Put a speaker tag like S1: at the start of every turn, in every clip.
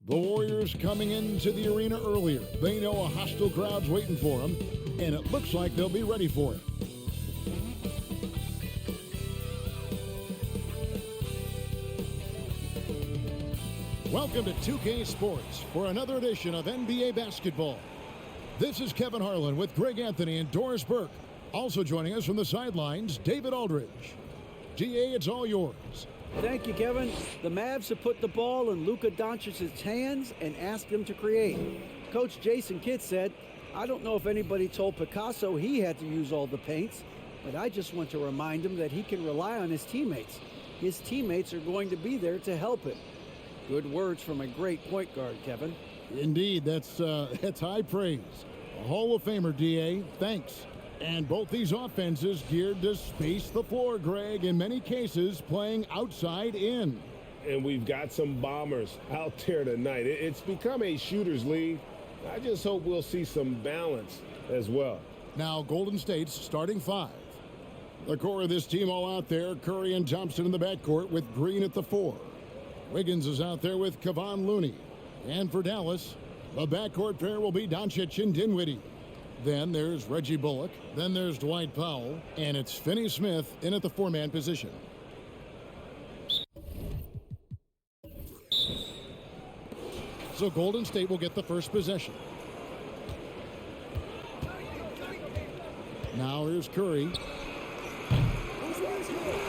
S1: The Warriors coming into the arena earlier. They know a hostile crowd's waiting for them, and it looks like they'll be ready for it. Welcome to 2K Sports for another edition of NBA basketball. This is Kevin Harlan with Greg Anthony and Doris Burke. Also joining us from the sidelines, David Aldridge. GA, it's all yours.
S2: Thank you, Kevin. The Mavs have put the ball in Luka Doncic's hands and asked him to create. Coach Jason Kidd said, "I don't know if anybody told Picasso he had to use all the paints, but I just want to remind him that he can rely on his teammates. His teammates are going to be there to help him." Good words from a great point guard, Kevin.
S1: Indeed, that's high praise. A Hall of Famer, DA. Thanks. And both these offenses geared to space the floor, Greg, in many cases playing outside in.
S3: And we've got some bombers out there tonight. It's become a shooter's league. I just hope we'll see some balance as well.
S1: Now, Golden State's starting five. The core of this team all out there, Curry and Thompson in the backcourt with Green at the 4. Wiggins is out there with Kevon Looney. And for Dallas, the backcourt pair will be Doncic and Dinwiddie. Then there's Reggie Bullock. Then there's Dwight Powell. And it's Finney-Smith in at the 4-man position. So Golden State will get the first possession. Now here's Curry.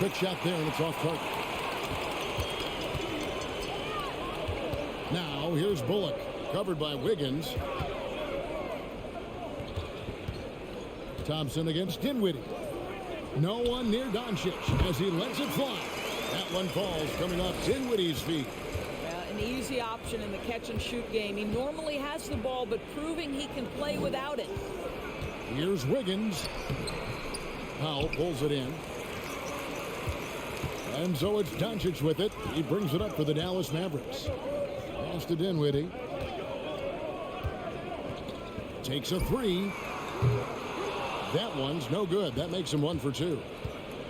S1: Quick shot there, and it's off target. Now here's Bullock, covered by Wiggins. Thompson against Dinwiddie. No one near Doncic as he lets it fly. That one falls coming off Dinwiddie's feet.
S4: An easy option in the catch-and-shoot game. He normally has the ball, but proving he can play without it.
S1: Here's Wiggins. Powell pulls it in. And so it's Doncic with it. He brings it up for the Dallas Mavericks. Pass to Dinwiddie. Takes a three. That one's no good. That makes him 1 for 2.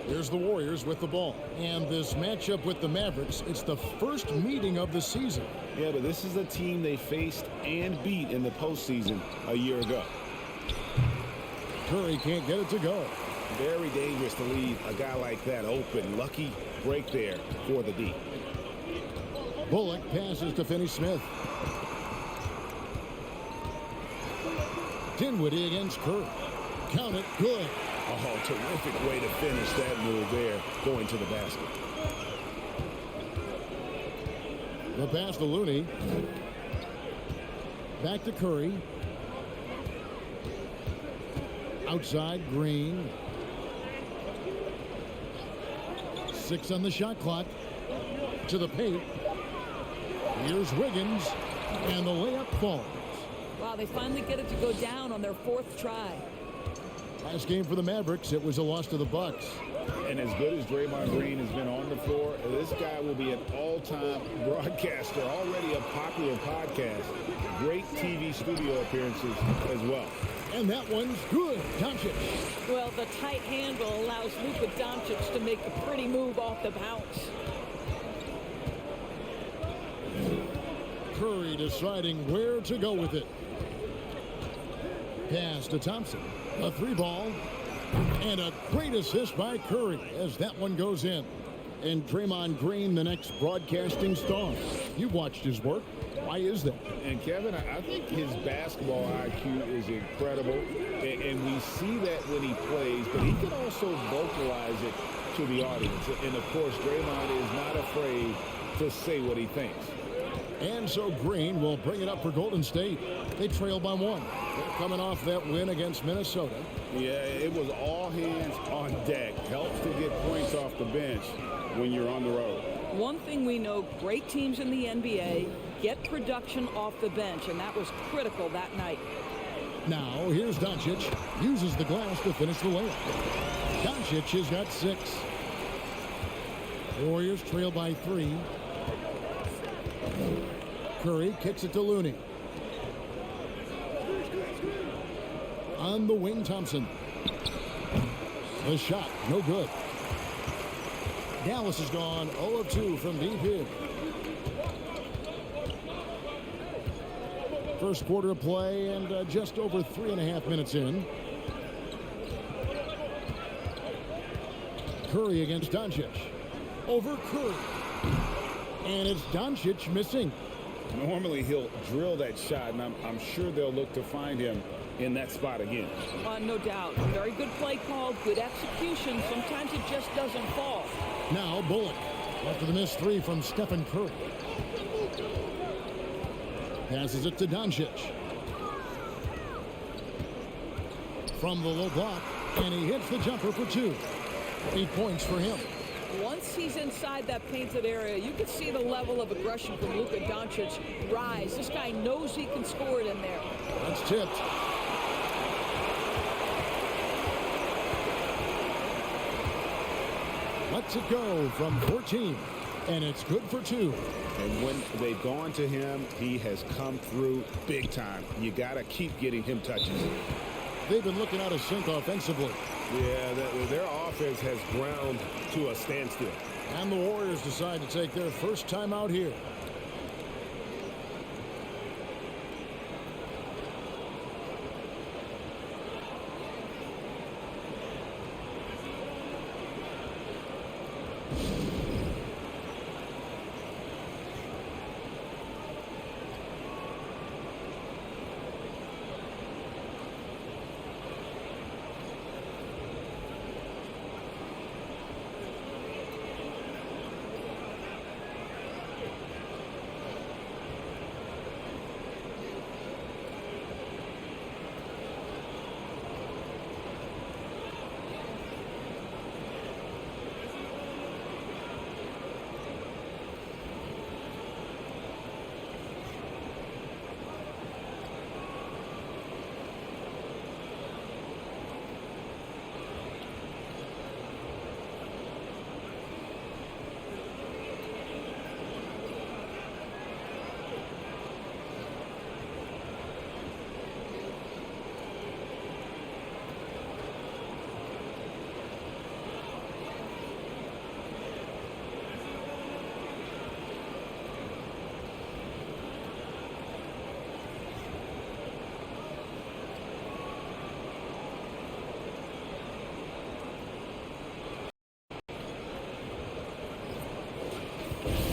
S1: Here's the Warriors with the ball. And this matchup with the Mavericks, it's the first meeting of the season.
S3: Yeah, but this is a team they faced and beat in the postseason a year ago.
S1: Curry can't get it to go.
S3: Very dangerous to leave a guy like that open. Lucky break there for the D.
S1: Bullock passes to Finney-Smith. Dinwiddie against Curry. Count it, good.
S3: Oh, terrific way to finish that move there, going to the basket.
S1: The pass to Looney. Back to Curry. Outside, Green. 6 on the shot clock. To the paint. Here's Wiggins. And the layup falls.
S4: Wow, they finally get it to go down on their 4th try.
S1: Last game for the Mavericks, it was a loss to the Bucks.
S3: And as good as Draymond Green has been on the floor, this guy will be an all-time broadcaster, already a popular podcast, great TV studio appearances as well.
S1: And that one's good. Doncic.
S4: Well, the tight handle allows Luka Doncic to make a pretty move off the bounce.
S1: Curry deciding where to go with it. Pass to Thompson. A 3-ball. And a great assist by Curry as that one goes in. And Draymond Green, the next broadcasting star. You've watched his work. Why is that?
S3: And Kevin, I think his basketball IQ is incredible. And we see that when he plays, but he can also vocalize it to the audience. And of course, Draymond is not afraid to say what he thinks.
S1: And so Green will bring it up for Golden State. They trail by 1. They're coming off that win against Minnesota.
S3: Yeah, it was all hands on deck. Helps to get points off the bench when you're on the road.
S4: One thing we know, great teams in the NBA get production off the bench, and that was critical that night.
S1: Now, here's Doncic. Uses the glass to finish the layup. Doncic has got 6. Warriors trail by 3. Curry kicks it to Looney. On the wing, Thompson. The shot, no good. Dallas has gone 0 of 2 from deep here. First quarter of play and just over 3.5 minutes in. Curry against Doncic. Over Curry. And it's Doncic missing.
S3: Normally he'll drill that shot, and I'm sure they'll look to find him in that spot again.
S4: No doubt. Very good play call, good execution. Sometimes it just doesn't fall.
S1: Now Bullock after the missed three from Stephen Curry. Passes it to Doncic. From the low block, and he hits the jumper for 2. 8 points for him.
S4: Once he's inside that painted area, you can see the level of aggression from Luka Doncic rise. This guy knows he can score it in there.
S1: That's tipped. Lets it go from 14, and it's good for 2.
S3: And when they've gone to him, he has come through big time. You got to keep getting him touches.
S1: They've been looking out of sync offensively.
S5: Yeah, their offense has ground to a standstill.
S1: And the Warriors decide to take their first time out here.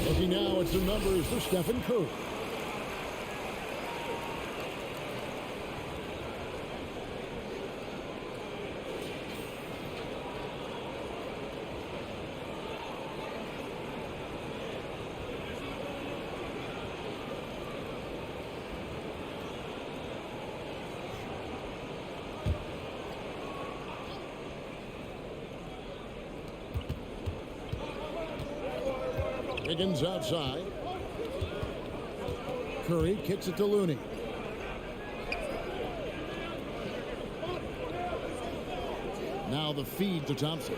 S1: Looking now at some numbers for Stephen Curry. Wiggins outside. Curry kicks it to Looney. Now the feed to Thompson.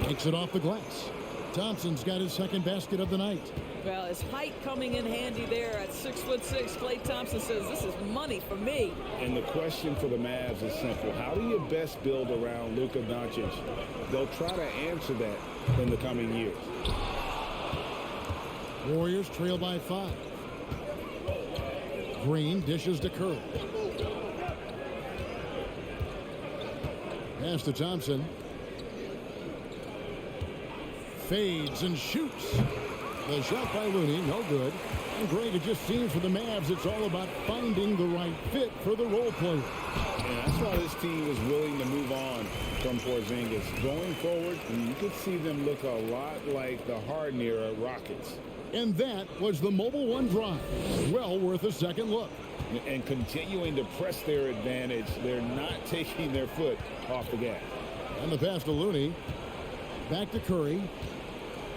S1: Takes it off the glass. Thompson's got his second basket of the night.
S4: Well, his height coming in handy there at 6'6". Klay Thompson says, this is money for me.
S3: And the question for the Mavs is simple. How do you best build around Luka Doncic? They'll try to answer that in the coming years.
S1: Warriors trail by 5. Green dishes to Curry. Pass to Thompson. Fades and shoots. The shot by Looney, no good. And great, it just seems for the Mavs it's all about finding the right fit for the role player.
S3: And that's why this team was willing to move on from Porzingis. Going forward, you could see them look a lot like the Harden era Rockets.
S1: And that was the Mobile One drive. Well worth a second look.
S3: And continuing to press their advantage, they're not taking their foot off the gas.
S1: And the pass to Looney. Back to Curry.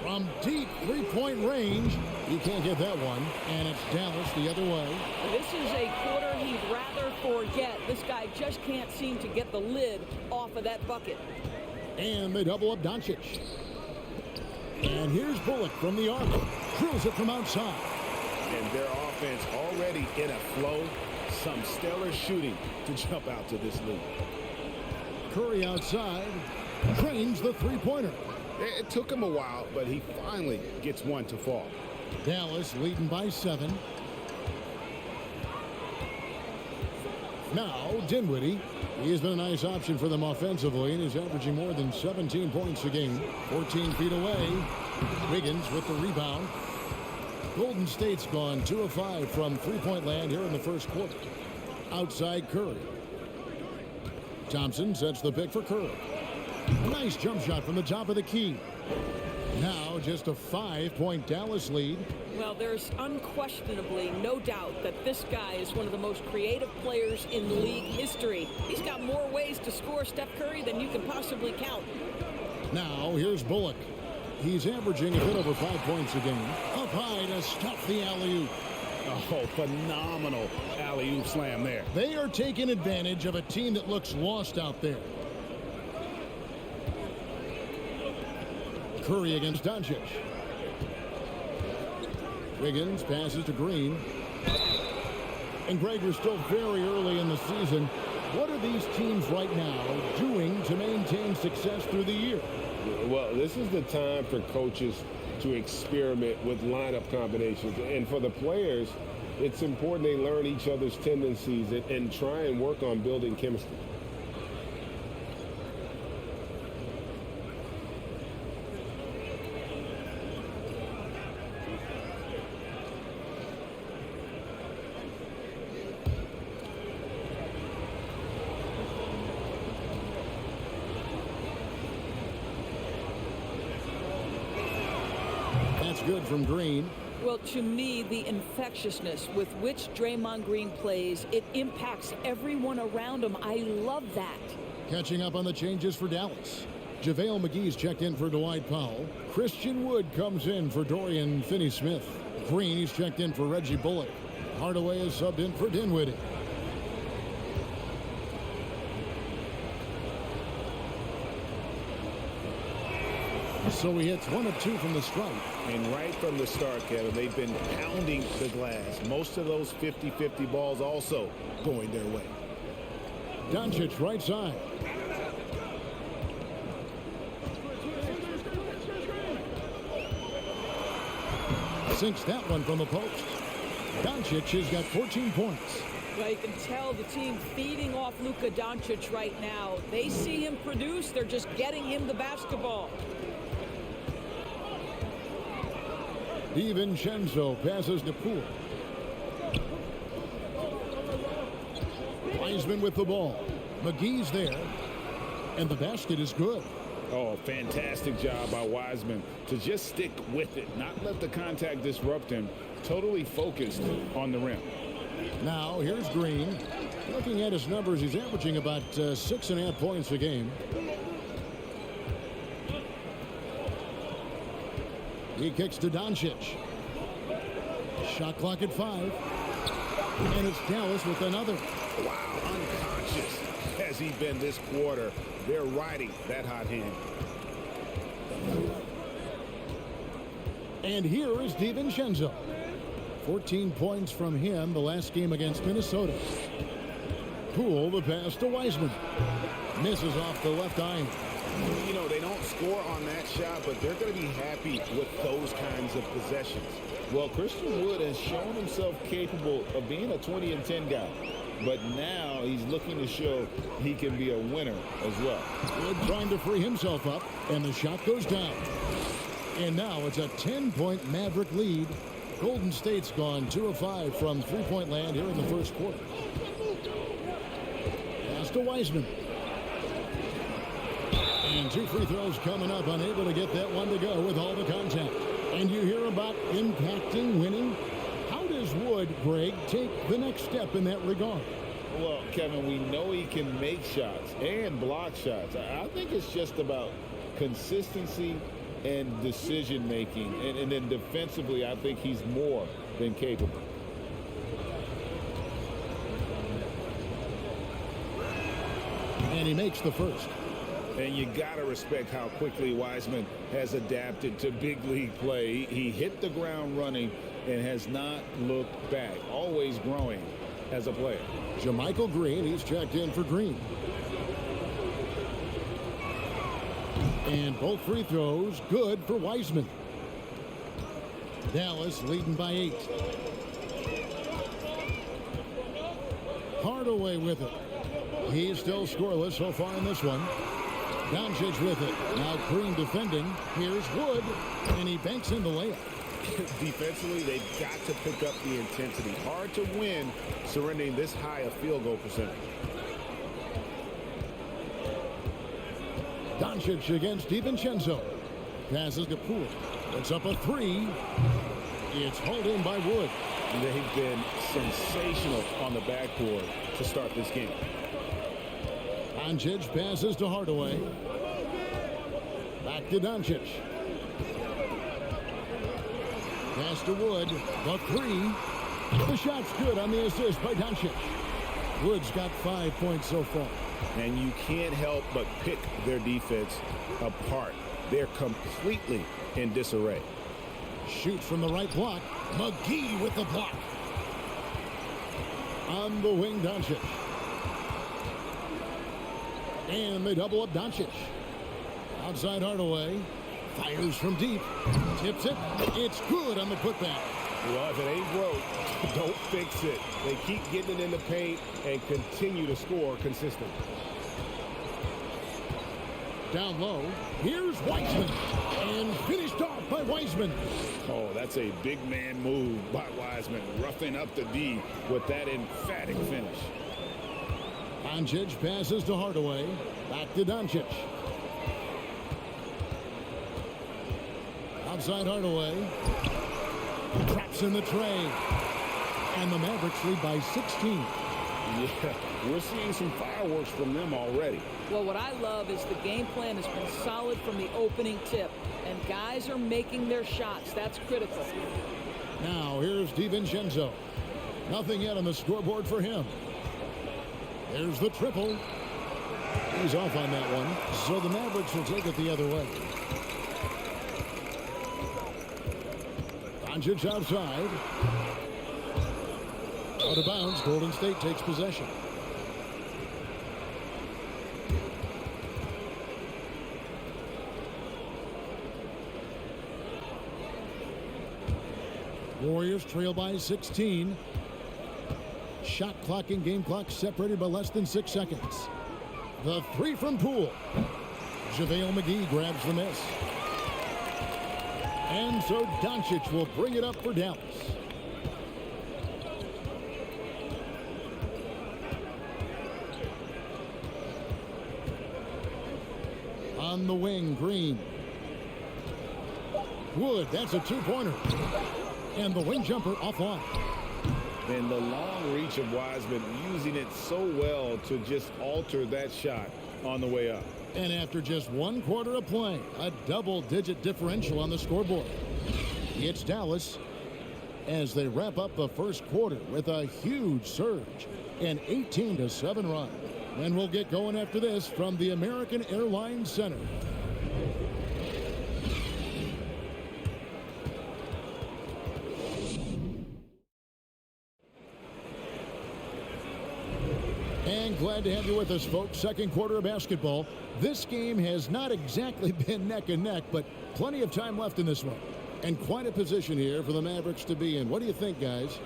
S1: From deep three-point range. You can't get that one. And it's Dallas the other way.
S4: This is a quarter he'd rather forget. This guy just can't seem to get the lid off of that bucket.
S1: And they double up Doncic. And here's Bullock from the arc. Drills it from outside.
S3: And their offense already in a flow. Some stellar shooting to jump out to this lead.
S1: Curry outside. Drains the three-pointer.
S3: It took him a while, but he finally gets one to fall.
S1: Dallas leading by 7. Now, Dinwiddie. He's been a nice option for them offensively, and he's averaging more than 17 points a game. 14 feet away. Wiggins with the rebound. Golden State's gone 2 of 5 from three-point land here in the first quarter. Outside Curry. Thompson sets the pick for Curry. Nice jump shot from the top of the key. Now just a 5-point Dallas lead.
S4: Well, there's unquestionably no doubt that this guy is one of the most creative players in league history. He's got more ways to score Steph Curry than you can possibly count.
S1: Now here's Bullock. He's averaging a bit over 5 points a game. Up high to stuff the alley-oop.
S3: Oh, phenomenal alley-oop slam there.
S1: They are taking advantage of a team that looks lost out there. Curry against Doncic. Wiggins passes to Green. And Greg, we're still very early in the season. What are these teams right now doing to maintain success through the year?
S5: Well, this is the time for coaches to experiment with lineup combinations. And for the players, it's important they learn each other's tendencies and try and work on building chemistry.
S1: Good from Green.
S4: Well, to me, the infectiousness with which Draymond Green plays, it impacts everyone around him. I love that.
S1: Catching up on the changes for Dallas. JaVale McGee's checked in for Dwight Powell. Christian Wood comes in for Dorian Finney-Smith. Green, he's checked in for Reggie Bullock. Hardaway is subbed in for Dinwiddie. So he hits 1 of 2 from the stripe.
S3: And right from the start, Kevin, they've been pounding the glass. Most of those 50-50 balls also going their way.
S1: Doncic right side. Sinks that one from the post. Doncic has got 14 points.
S4: Well, you can tell the team feeding off Luka Doncic right now. They see him produce. They're just getting him the basketball.
S1: DiVincenzo passes to Poole. Wiseman with the ball. McGee's there. And the basket is good.
S3: Oh, fantastic job by Wiseman to just stick with it, not let the contact disrupt him. Totally focused on the rim.
S1: Now here's Green. Looking at his numbers, he's averaging about 6.5 points a game. He kicks to Doncic. Shot clock at 5. And it's Dallas with another.
S3: Wow, unconscious has he been this quarter. They're riding that hot hand.
S1: And here is DiVincenzo. 14 points from him the last game against Minnesota. Poole the pass to Wiseman. Misses off the left eye.
S3: You know, they don't score on that shot, but they're going to be happy with those kinds of possessions. Well, Christian Wood has shown himself capable of being a 20-10 guy. But now he's looking to show he can be a winner as well.
S1: Wood trying to free himself up, and the shot goes down. And now it's a 10-point Maverick lead. Golden State's gone 2 of 5 from three-point land here in the first quarter. Pass to Wiseman. And 2 free throws coming up, unable to get that one to go with all the contact. And you hear about impacting, winning. How does Wood, Greg, take the next step in that regard?
S3: Well, Kevin, we know he can make shots and block shots. I think it's just about consistency and decision-making. And then defensively, I think he's more than capable.
S1: And he makes the first.
S3: And you got to respect how quickly Wiseman has adapted to big league play. He hit the ground running and has not looked back. Always growing as a player.
S1: JaMychal Green, he's checked in for Green. And both free throws good for Wiseman. Dallas leading by 8. Hardaway with it. He's still scoreless so far in this one. Doncic with it. Now Green defending. Here's Wood, and he banks in the layup.
S3: Defensively, they've got to pick up the intensity. Hard to win surrendering this high a field goal percentage.
S1: Doncic against DiVincenzo. Passes to Poole. It's up a three. It's hauled in by Wood.
S3: They've been sensational on the backboard to start this game.
S1: Doncic passes to Hardaway. Back to Doncic. Pass to Wood. The three. The shot's good on the assist by Doncic. Wood's got 5 points so far.
S3: And you can't help but pick their defense apart. They're completely in disarray.
S1: Shoots from the right block. McGee with the block. On the wing, Doncic. And they double up Doncic. Outside Hardaway. Fires from deep. Tips it. It's good on the putback.
S3: Well, if it ain't broke, don't fix it. They keep getting it in the paint and continue to score consistently.
S1: Down low. Here's Wiseman. And finished off by Wiseman.
S3: Oh, that's a big man move by Wiseman, roughing up the D with that emphatic finish.
S1: Doncic passes to Hardaway. Back to Doncic. Outside Hardaway. Traps in the tray. And the Mavericks lead by 16.
S3: Yeah, we're seeing some fireworks from them already.
S4: Well, what I love is the game plan has been solid from the opening tip, and guys are making their shots. That's critical.
S1: Now, here's DiVincenzo. Nothing yet on the scoreboard for him. There's the triple. He's off on that one, so the Mavericks will take it the other way. Doncic outside. Out of bounds, Golden State takes possession. Warriors trail by 16. Shot clock and game clock separated by less than 6 seconds. The three from Poole. JaVale McGee grabs the miss. And so Doncic will bring it up for Dallas. On the wing, Green. Wood, that's a two-pointer. And the wing jumper offline.
S3: And the long reach of Wiseman, using it so well to just alter that shot on the way up.
S1: And after just 1 quarter of play, a double-digit differential on the scoreboard. It's Dallas as they wrap up the first quarter with a huge surge, an 18-7 run. And we'll get going after this from the American Airlines Center. And glad to have you with us, folks. Second quarter of basketball. This game has not exactly been neck and neck, but plenty of time left in this one. And quite a position here for the Mavericks to be in. What do you think, guys?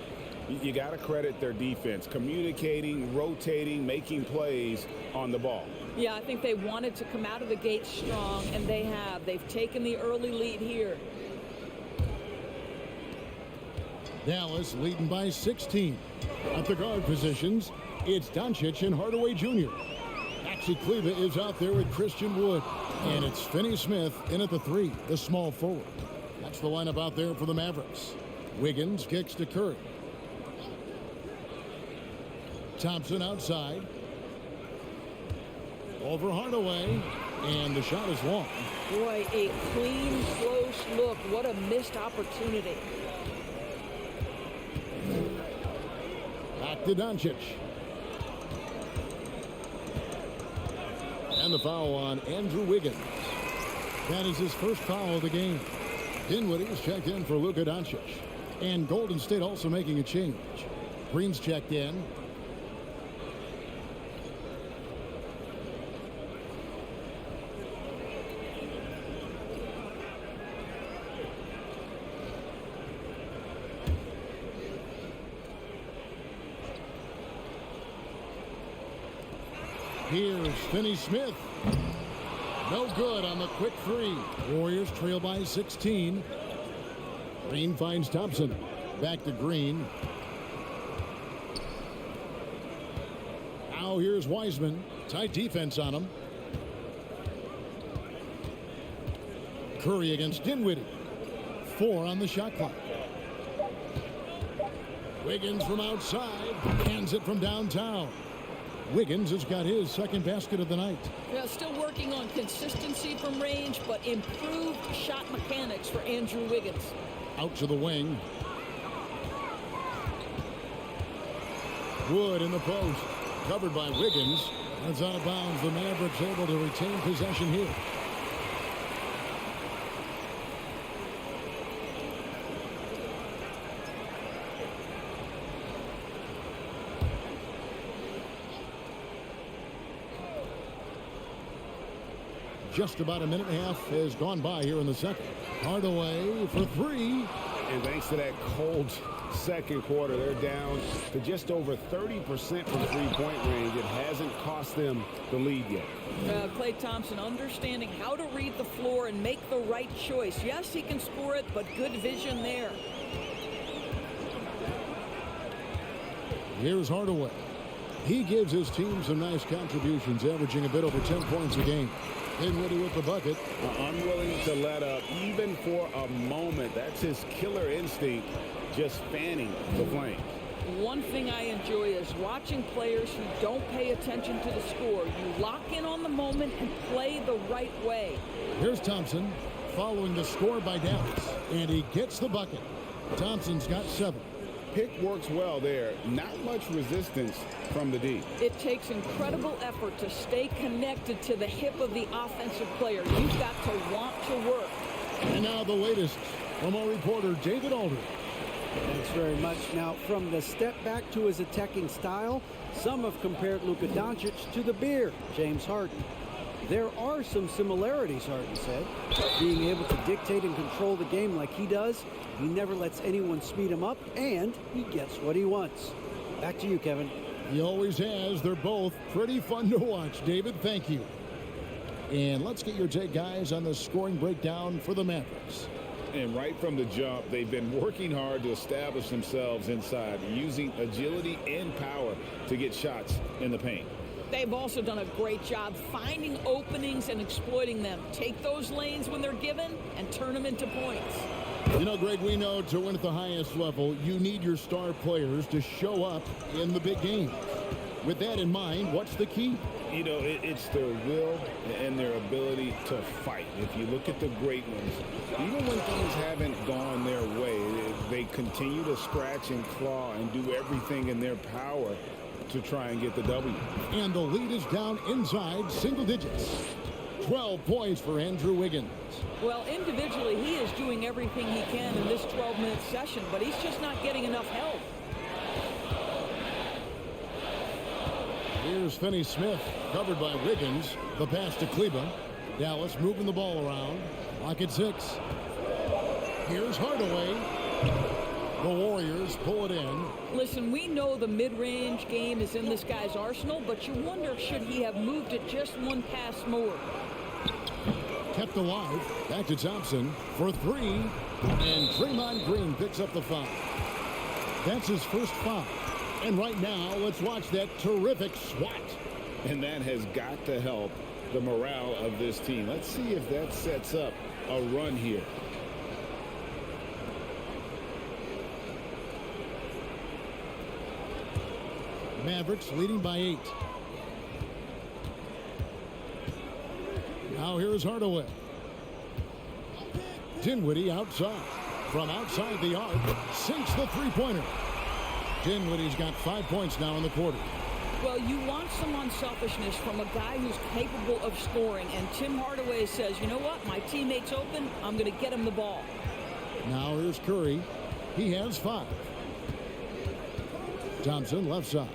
S3: You got to credit their defense, communicating, rotating, making plays on the ball.
S4: Yeah, I think they wanted to come out of the gate strong, and they have. They've taken the early lead here.
S1: Dallas leading by 16. At the guard positions, it's Doncic and Hardaway Jr. Maxi Kleba is out there with Christian Wood. And it's Finney-Smith in at the three, the small forward. That's the lineup out there for the Mavericks. Wiggins kicks to Curry. Thompson outside. Over Hardaway. And the shot is long.
S4: Boy, a clean, close look. What a missed opportunity.
S1: Back to Doncic. And the foul on Andrew Wiggins. That is his first foul of the game. Dinwiddie is checked in for Luka Doncic. And Golden State also making a change. Green's checked in. Here's Finney-Smith. No good on the quick three. Warriors trail by 16. Green finds Thompson. Back to Green. Now here's Wiseman. Tight defense on him. Curry against Dinwiddie. 4 on the shot clock. Wiggins from outside. Hands it from downtown. Wiggins has got his second basket of the night.
S4: Yeah, still working on consistency from range, but improved shot mechanics for Andrew Wiggins.
S1: Out to the wing. Wood in the post. Covered by Wiggins. That's out of bounds. The Mavericks able to retain possession here. Just about a minute and a half has gone by here in the second. Hardaway for 3.
S3: And thanks to that cold second quarter, they're down to just over 30% from three-point range. It hasn't cost them the lead yet.
S4: Klay Thompson understanding how to read the floor and make the right choice. Yes, he can score it, but good vision there.
S1: Here's Hardaway. He gives his team some nice contributions, averaging a bit over 10 points a game. Dinwiddie with the bucket.
S3: Unwilling to let up even for a moment. That's his killer instinct, just fanning the flame.
S4: One thing I enjoy is watching players who don't pay attention to the score. You lock in on the moment and play the right way.
S1: Here's Thompson following the score by Dallas, and he gets the bucket. Thompson's got 7.
S3: Pick works well there. Not much resistance from the D.
S4: It takes incredible effort to stay connected to the hip of the offensive player. You've got to want to work.
S1: And now the latest from our reporter, David Aldridge.
S2: Thanks very much. Now, from the step back to his attacking style, some have compared Luka Doncic to the Bear, James Harden. There are some similarities, Harden said. Being able to dictate and control the game like he does, he never lets anyone speed him up, and he gets what he wants. Back to you, Kevin.
S1: He always has. They're both pretty fun to watch. David, thank you. And let's get your take, guys, on the scoring breakdown for the Mavericks.
S3: And right from the jump, they've been working hard to establish themselves inside, using agility and power to get shots in the paint.
S4: They've also done a great job finding openings and exploiting them. Take those lanes when they're given and turn them into points.
S1: You know, Greg, we know to win at the highest level, you need your star players to show up in the big games. With that in mind, what's the key?
S3: You know, it's their will and their ability to fight. If you look at the great ones, even when things haven't gone their way, they continue to scratch and claw and do everything in their power to try and get the W.
S1: And the lead is down inside single digits. 12 points for Andrew Wiggins.
S4: Well, individually, he is doing everything he can in this 12-minute session, but he's just not getting enough help.
S1: Here's Finney-Smith, covered by Wiggins. The pass to Kleba. Dallas moving the ball around. Clock at 6. Here's Hardaway. The Warriors pull it in.
S4: Listen, we know the mid-range game is in this guy's arsenal, but you wonder, should he have moved it just one pass more?
S1: Kept alive. Back to Thompson for 3. And Draymond Green picks up the foul. That's his first foul. And right now, let's watch that terrific swat.
S3: And that has got to help the morale of this team. Let's see if that sets up a run here.
S1: Mavericks leading by 8. Now here's Hardaway. Dinwiddie outside. From outside the arc, sinks the three-pointer. Dinwiddie's got 5 points now in the quarter.
S4: Well, you want some unselfishness from a guy who's capable of scoring, and Tim Hardaway says, you know what, my teammate's open, I'm going to get him the ball.
S1: Now here's Curry. He has 5. Thompson left side.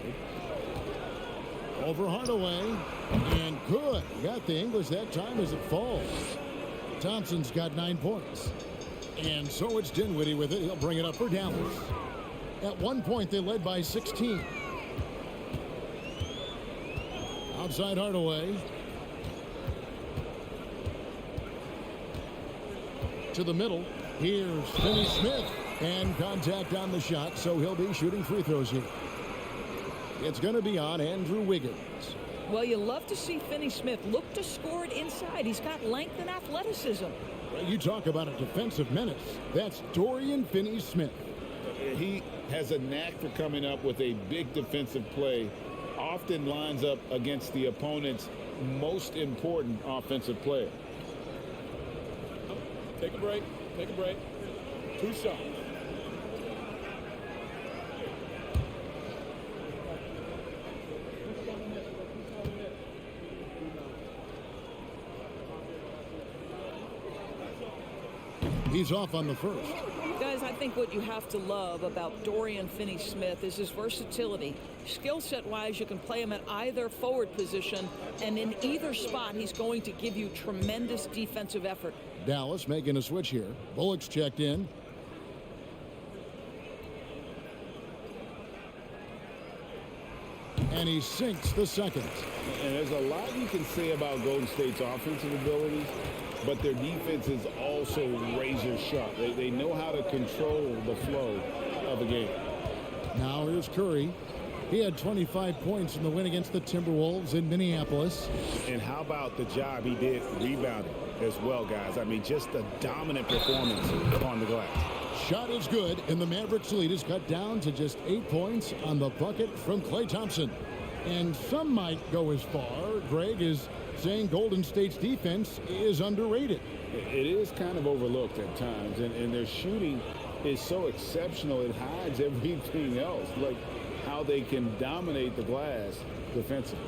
S1: Over Hardaway. And good. Got the English that time as it falls. Thompson's got 9 points. And so it's Dinwiddie with it. He'll bring it up for Dallas. At one point, they led by 16. Outside Hardaway. To the middle. Here's Finney-Smith. And contact on the shot, so he'll be shooting free throws here. It's going to be on Andrew Wiggins.
S4: Well, you love to see Finney-Smith look to score it inside. He's got length and athleticism.
S1: You talk about a defensive menace. That's Dorian Finney-Smith.
S3: He has a knack for coming up with a big defensive play. Often lines up against the opponent's most important offensive player.
S6: Take a break. Take a break. 2 shots.
S1: He's off on the first.
S4: Guys, I think what you have to love about Dorian Finney-Smith is his versatility. Skill set wise, you can play him at either forward position, and in either spot, he's going to give you tremendous defensive effort.
S1: Dallas making a switch here. Bullock's checked in. And he sinks the second.
S3: And there's a lot you can say about Golden State's offensive abilities, but their defense is also razor sharp. They know how to control the flow of a game.
S1: Now here's Curry. He had 25 points in the win against the Timberwolves in Minneapolis.
S3: And how about the job he did rebounding as well, guys? I mean, just a dominant performance on the glass.
S1: Shot is good, and the Mavericks lead is cut down to just 8 points on the bucket from Klay Thompson. And some might go as far, Greg, is saying Golden State's defense is underrated.
S3: It is kind of overlooked at times, and their shooting is so exceptional it hides everything else, like how they can dominate the glass defensively.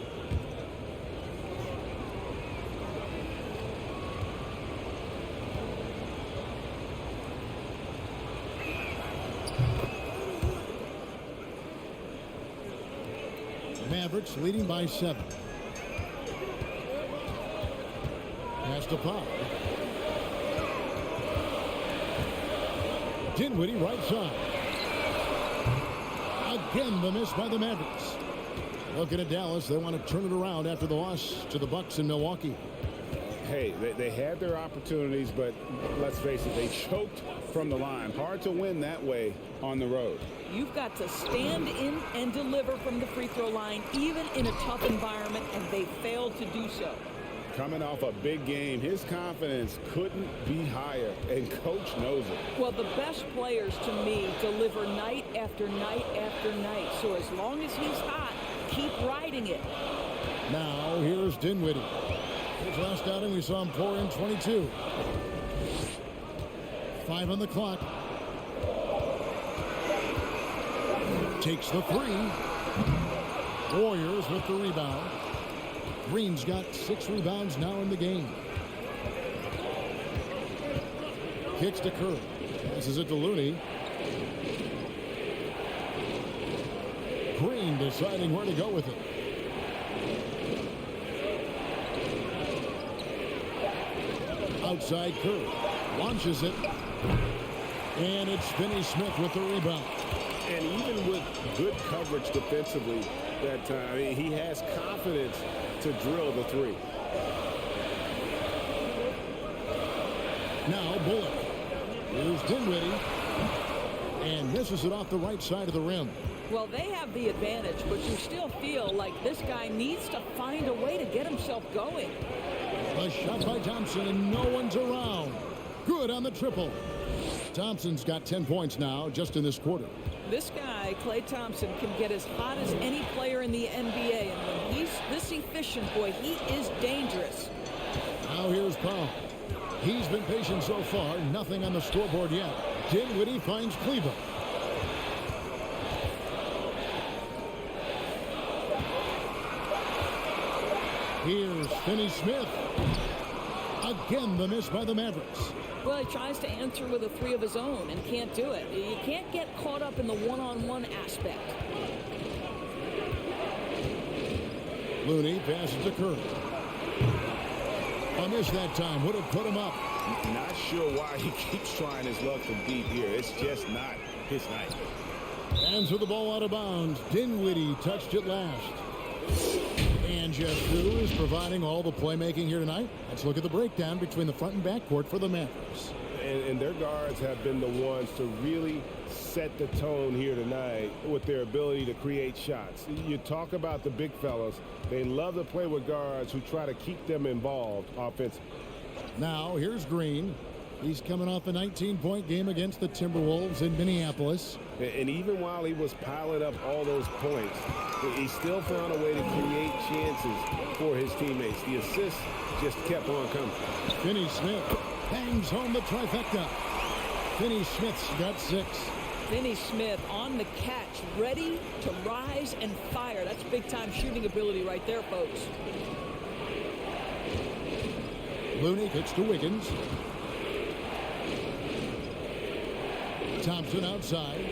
S1: Mavericks leading by 7. Pass to Pop. Dinwiddie right side. Again, the miss by the Mavericks. Looking at Dallas, they want to turn it around after the loss to the Bucks in Milwaukee.
S3: Hey, they had their opportunities, but let's face it, they choked from the line. Hard to win that way on the road.
S4: You've got to stand in and deliver from the free throw line, even in a tough environment, and they failed to do so.
S3: Coming off a big game, his confidence couldn't be higher, and coach knows it.
S4: Well, the best players, to me, deliver night after night after night. So as long as he's hot, keep riding it.
S1: Now, here's Dinwiddie. His last outing, we saw him pour in 22. 5 on the clock. Takes the 3. Warriors with the rebound. Green's got 6 rebounds now in the game. Kicks to Curry. Passes it to Looney. Green deciding where to go with it. Outside Curry. Launches it. And it's Finney-Smith with the rebound.
S3: And even with good coverage defensively that time, he has confidence to drill the 3.
S1: Now Bullock. Here's Dinwiddie. And misses it off the right side of the rim.
S4: Well, they have the advantage, but you still feel like this guy needs to find a way to get himself going.
S1: A shot by Thompson, and no one's around. Good on the triple. Thompson's got 10 points now just in this quarter.
S4: This guy, Klay Thompson, can get as hot as any player in the NBA. And when he's this efficient, boy, he is dangerous.
S1: Now here's Powell. He's been patient so far. Nothing on the scoreboard yet. Dinwiddie finds Cleveland. Here's Finney-Smith. Again, the miss by the Mavericks.
S4: Well, he tries to answer with a 3 of his own and can't do it. You can't get caught up in the one-on-one aspect.
S1: Looney passes to Curry. A miss that time would have put him up.
S3: Not sure why he keeps trying his luck from deep here. It's just not his night.
S1: Hands with the ball out of bounds. Dinwiddie touched it last. And just who is providing all the playmaking here tonight? Let's look at the breakdown between the front and back court for the Mavericks.
S5: And their guards have been the ones to really set the tone here tonight with their ability to create shots. You talk about the big fellas. They love to play with guards who try to keep them involved offensively.
S1: Now, here's Green. He's coming off a 19-point game against the Timberwolves in Minneapolis.
S5: And even while he was piling up all those points, he still found a way to create chances for his teammates. The assists just kept on coming.
S1: Finney Smith bangs home the trifecta. Finney Smith's got 6.
S4: Finney Smith on the catch, ready to rise and fire. That's big-time shooting ability right there, folks.
S1: Looney kicks to Wiggins. Thompson outside.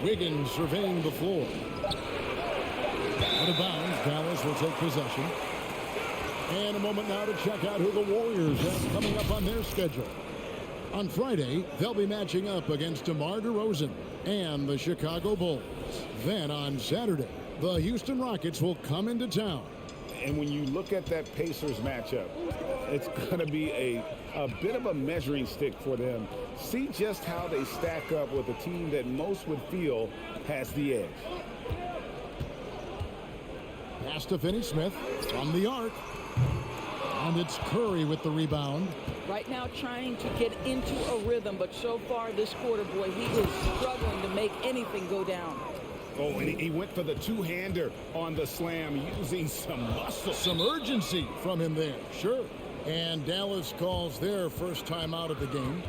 S1: Wiggins surveying the floor. Out of bounds, Dallas will take possession. And a moment now to check out who the Warriors have coming up on their schedule. On Friday, they'll be matching up against DeMar DeRozan and the Chicago Bulls. Then on Saturday, the Houston Rockets will come into town.
S3: And when you look at that Pacers matchup, it's going to be a bit of a measuring stick for them. See just how they stack up with a team that most would feel has the edge.
S1: Pass to Finney Smith from the arc. And it's Curry with the rebound.
S4: Right now trying to get into a rhythm, but so far this quarter, boy, he is struggling to make anything go down.
S3: Oh, and he went for the two-hander on the slam, using some muscle.
S1: Some urgency from him there, sure. And Dallas calls their first time out of the game.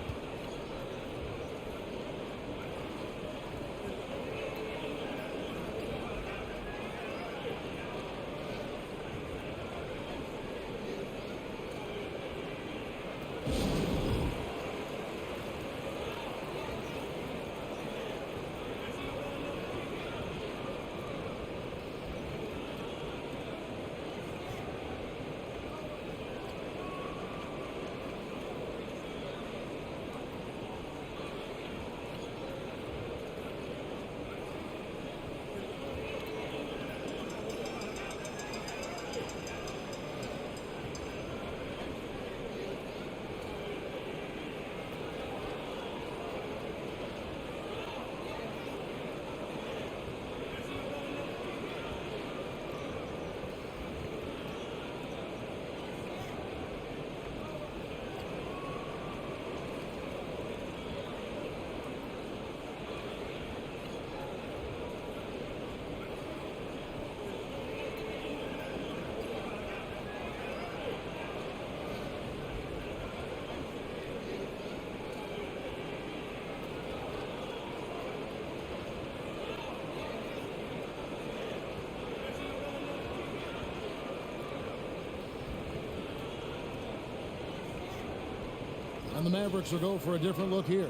S1: And the Mavericks will go for a different look here.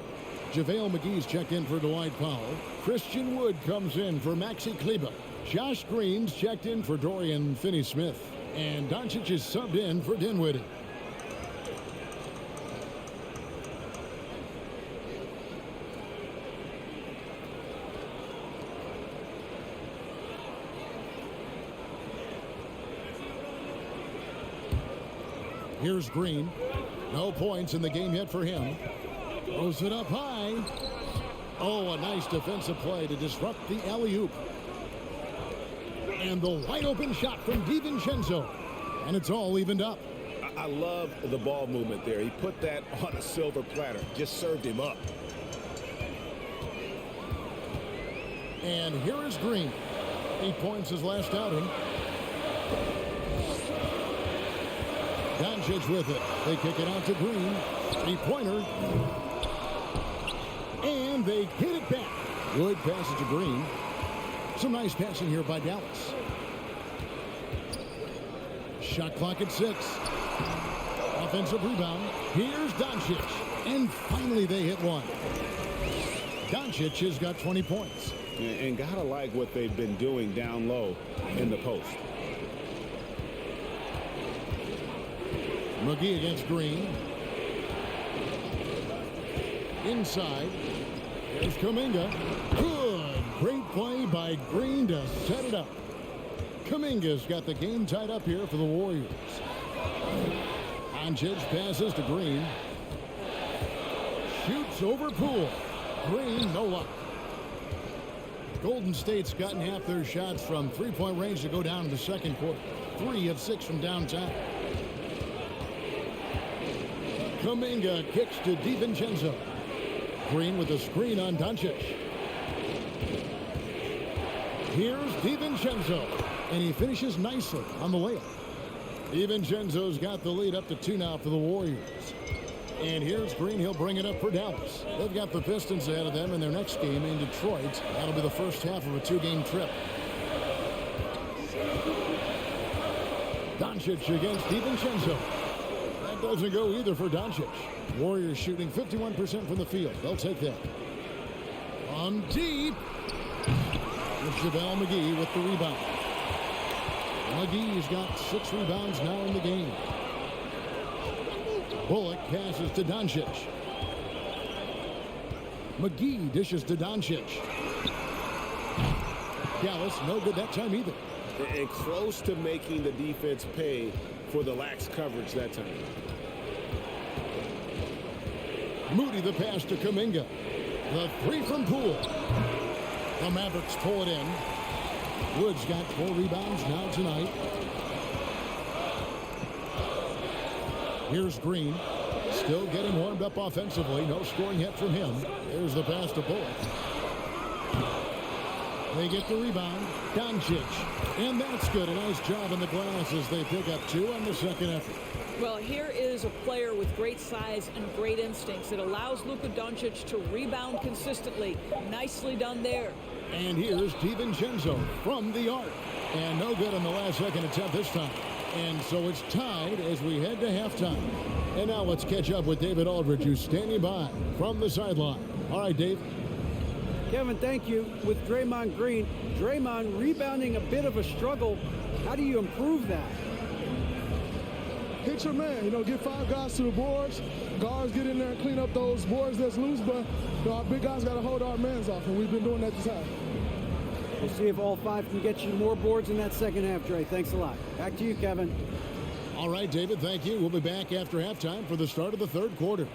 S1: JaVale McGee's checked in for Dwight Powell. Christian Wood comes in for Maxi Kleber. Josh Green's checked in for Dorian Finney-Smith. And Doncic is subbed in for Dinwiddie. Here's Green. No points in the game yet for him. Throws it up high. Oh, a nice defensive play to disrupt the alley-oop. And the wide open shot from DiVincenzo. And it's all evened up.
S3: I love the ball movement there. He put that on a silver platter. Just served him up.
S1: And here is Green. 8 points his last outing. Doncic with it. They kick it out to Green. 3-pointer. And they get it back. Good pass to Green. Some nice passing here by Dallas. Shot clock at 6. Offensive rebound. Here's Doncic. And finally they hit one. Doncic has got 20 points.
S3: And gotta like what they've been doing down low in the post.
S1: McGee against Green. Inside. There's Kuminga. Good Great play by Green to set it up. Kuminga's got the game tied up here for the Warriors. Doncic passes to Green. Shoots over Poole. Green, no luck. Golden State's gotten half their shots from three-point range to go down in the second quarter. 3 of 6 from downtown. Kuminga kicks to DiVincenzo. Green with a screen on Doncic. Here's DiVincenzo, and he finishes nicely on the layup. DiVincenzo's got the lead up to 2 now for the Warriors. And here's Green. He'll bring it up for Dallas. They've got the Pistons ahead of them in their next game in Detroit. That'll be the first half of a 2-game trip. Doncic against DiVincenzo. That doesn't go either for Doncic. Warriors shooting 51% from the field. They'll take that. On deep. It's JaVale McGee with the rebound. McGee's got 6 rebounds now in the game. Bullock passes to Doncic. McGee dishes to Doncic. Dallas, no good that time either.
S5: And close to making the defense pay for the lax coverage that time.
S1: Moody the pass to Kuminga. The 3 from Poole. The Mavericks pull it in. Wood's got 4 rebounds now tonight. Here's Green. Still getting warmed up offensively. No scoring yet from him. There's the pass to Bullock. They get the rebound. Doncic. And that's good. A nice job on the glass as they pick up 2 on the second effort.
S4: Well, here is a player with great size and great instincts. It allows Luka Doncic to rebound consistently. Nicely done there.
S1: And here's DiVincenzo from the arc. And no good on the last second attempt this time. And so it's tied as we head to halftime. And now let's catch up with David Aldridge, who's standing by from the sideline. All right, Dave.
S2: Kevin, thank you. With Draymond Green, Draymond rebounding a bit of a struggle. How do you improve that?
S7: Hit your man, get 5 guys to the boards. Guards get in there and clean up those boards that's loose, but our big guys got to hold our mans off, and we've been doing that this half.
S2: We'll see if all 5 can get you more boards in that second half, Dre. Thanks a lot. Back to you, Kevin.
S1: All right, David, thank you. We'll be back after halftime for the start of the third quarter.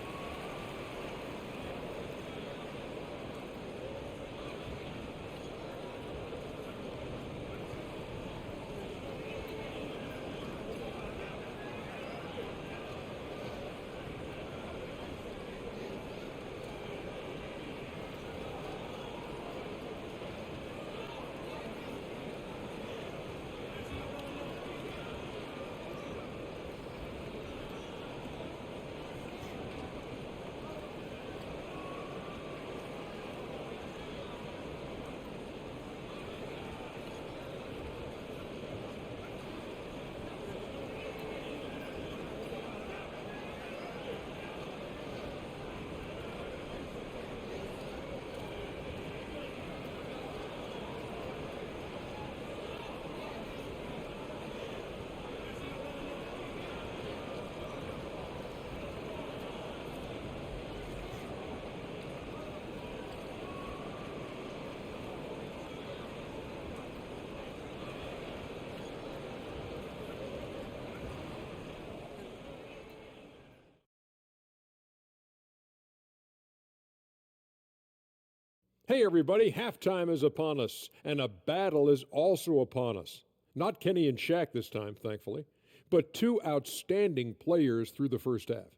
S6: Hey, everybody, halftime is upon us, and a battle is also upon us. Not Kenny and Shaq this time, thankfully, but 2 outstanding players through the first half.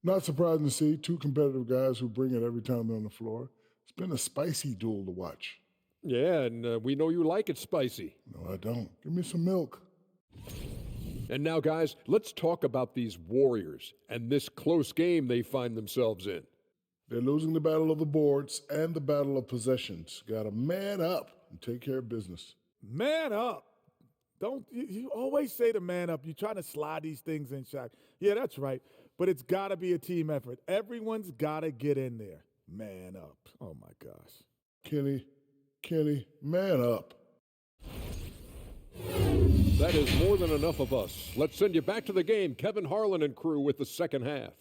S7: Not surprising to see 2 competitive guys who bring it every time they're on the floor. It's been a spicy duel to watch.
S6: Yeah, and we know you like it spicy.
S7: No, I don't. Give me some milk.
S6: And now, guys, let's talk about these Warriors and this close game they find themselves in.
S7: They're losing the battle of the boards and the battle of possessions. Got to man up and take care of business.
S8: Man up. Don't you always say to man up. You're trying to slide these things in, Shaq. Yeah, that's right. But it's got to be a team effort. Everyone's got to get in there. Man up. Oh, my gosh.
S7: Kenny, man up.
S6: That is more than enough of us. Let's send you back to the game, Kevin Harlan and crew, with the second half.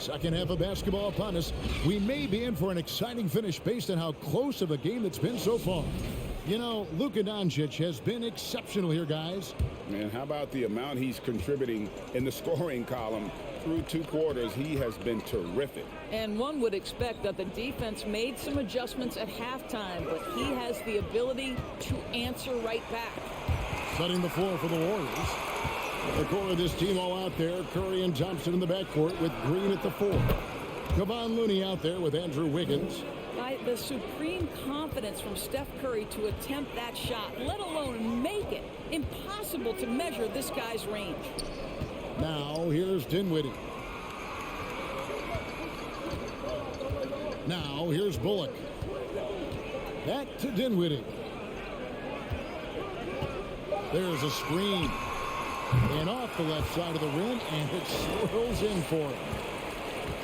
S1: Second half of basketball upon us. We may be in for an exciting finish based on how close of a game it's been so far. You know, Luka Doncic has been exceptional here, guys.
S3: Man, how about the amount he's contributing in the scoring column? Through 2 quarters, he has been terrific.
S4: And one would expect that the defense made some adjustments at halftime, but he has the ability to answer right back.
S1: Setting the floor for the Warriors. The core of this team all out there. Curry and Thompson in the backcourt with Green at the 4. Kevon Looney out there with Andrew Wiggins.
S4: The supreme confidence from Steph Curry to attempt that shot, let alone make it. Impossible to measure this guy's range.
S1: Now here's Dinwiddie. Now here's Bullock. Back to Dinwiddie. There's a screen. And off the left side of the rim, and it swirls in for him.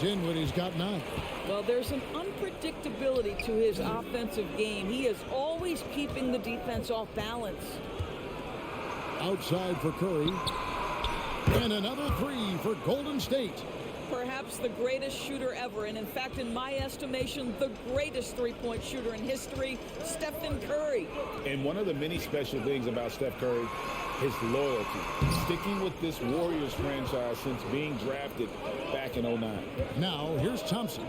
S1: Dinwiddie's got 9.
S4: Well, there's an unpredictability to his offensive game. He is always keeping the defense off balance.
S1: Outside for Curry. And another 3 for Golden State.
S4: Perhaps the greatest shooter ever, and in fact, in my estimation, the greatest three-point shooter in history, Stephen Curry.
S3: And one of the many special things about Steph Curry, his loyalty. Sticking with this Warriors franchise since being drafted back in 09.
S1: Now, here's Thompson.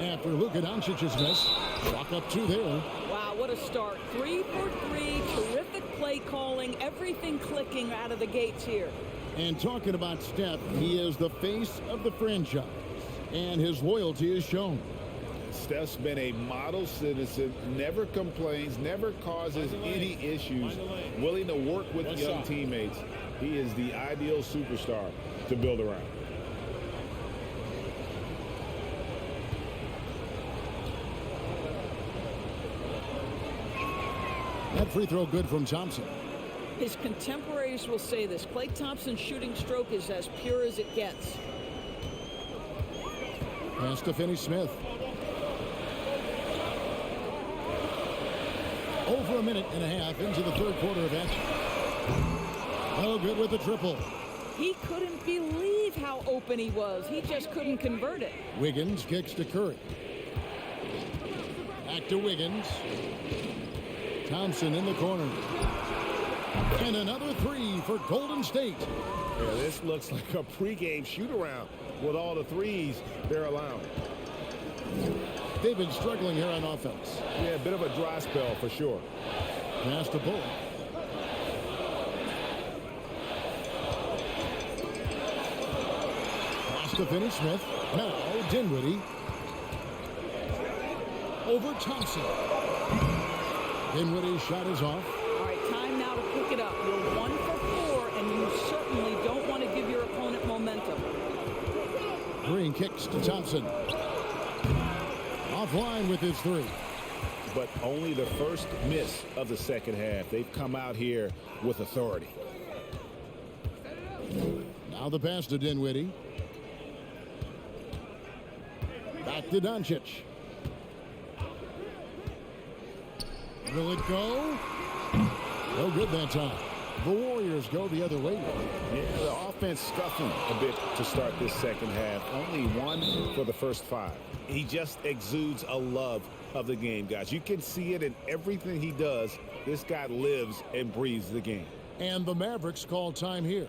S1: After Luka Doncic's miss, clock up 2 there.
S4: Wow, what a start. 3 for 3, terrific play calling, everything clicking out of the gates here.
S1: And talking about Steph, he is the face of the franchise, and his loyalty is shown.
S3: Steph's been a model citizen, never complains, never causes any issues, willing to work with young teammates. He is the ideal superstar to build around.
S1: That free throw good from Thompson.
S4: His contemporaries will say this. Klay Thompson's shooting stroke is as pure as it gets.
S1: Pass to Finney-Smith. Over a minute and a half into the third quarter of action. Oh, good with the triple.
S4: He couldn't believe how open he was. He just couldn't convert it.
S1: Wiggins kicks to Curry. Back to Wiggins. Thompson in the corner. And another 3 for Golden State.
S5: Yeah, this looks like a pregame shoot-around with all the threes they're allowing.
S1: They've been struggling here on offense.
S5: Yeah, a bit of a dry spell for sure.
S1: Pass to Bullock. Pass to Finney-Smith. Now Dinwiddie. Over Thompson. Dinwiddie's shot is off.
S4: All right, time now to pick it up. You're 1 for 4, and you certainly don't want to give your opponent momentum.
S1: Green kicks to Thompson. Offline with his 3.
S3: But only the first miss of the second half. They've come out here with authority.
S1: Now the pass to Dinwiddie. Back to Doncic. Will it go? No good that time. The Warriors go the other way.
S3: Yeah, the offense scuffing a bit to start this second half. Only 1 for the first 5. He just exudes a love of the game, guys. You can see it in everything he does. This guy lives and breathes the game.
S1: And the Mavericks call time here.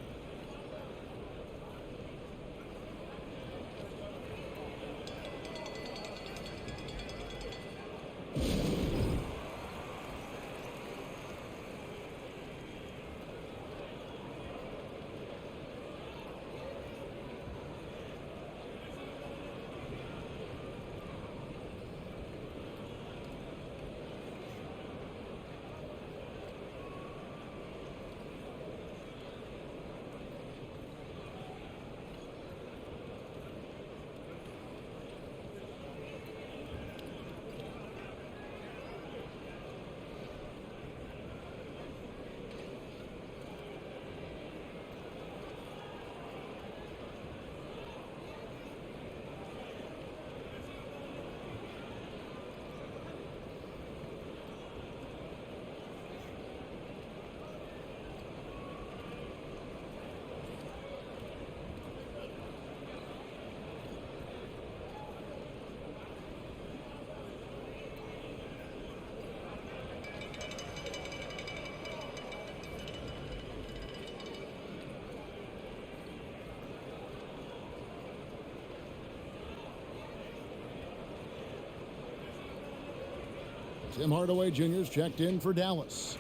S1: Tim Hardaway Jr.'s checked in for Dallas.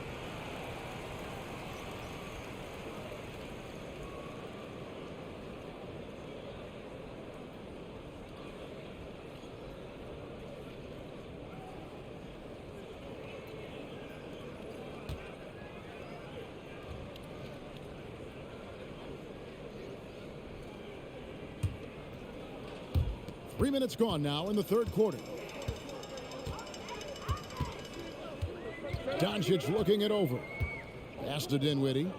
S1: Three minutes gone now in the third quarter. Doncic looking it over. Pass to Dinwiddie.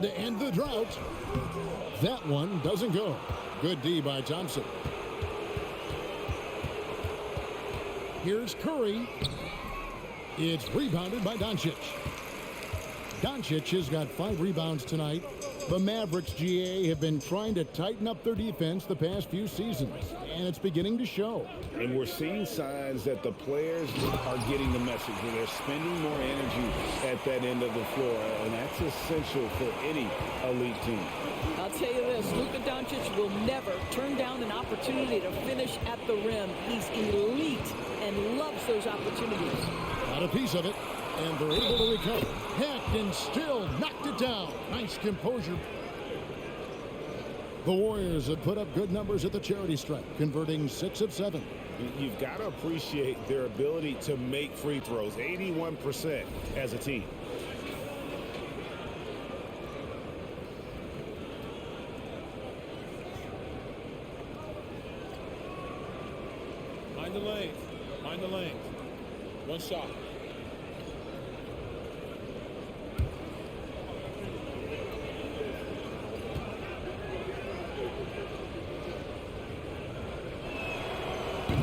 S1: To end the drought. That one doesn't go. Good D by Thompson. Here's Curry. It's rebounded by Doncic. Doncic has got 5 rebounds tonight. The Mavericks, GA, have been trying to tighten up their defense the past few seasons, and it's beginning to show.
S3: And we're seeing signs that the players are getting the message, that they're spending more energy at that end of the floor, and that's essential for any elite team.
S4: I'll tell you this, Luka Doncic will never turn down an opportunity to finish at the rim. He's elite and loves those opportunities.
S1: Got a piece of it, and they're able to recover. Heck, and still knocked it down. Nice composure. The Warriors have put up good numbers at the charity stripe, converting 6 of 7.
S3: You've got to appreciate their ability to make free throws, 81% as a team.
S9: Mind the lanes. Mind the lanes. One shot.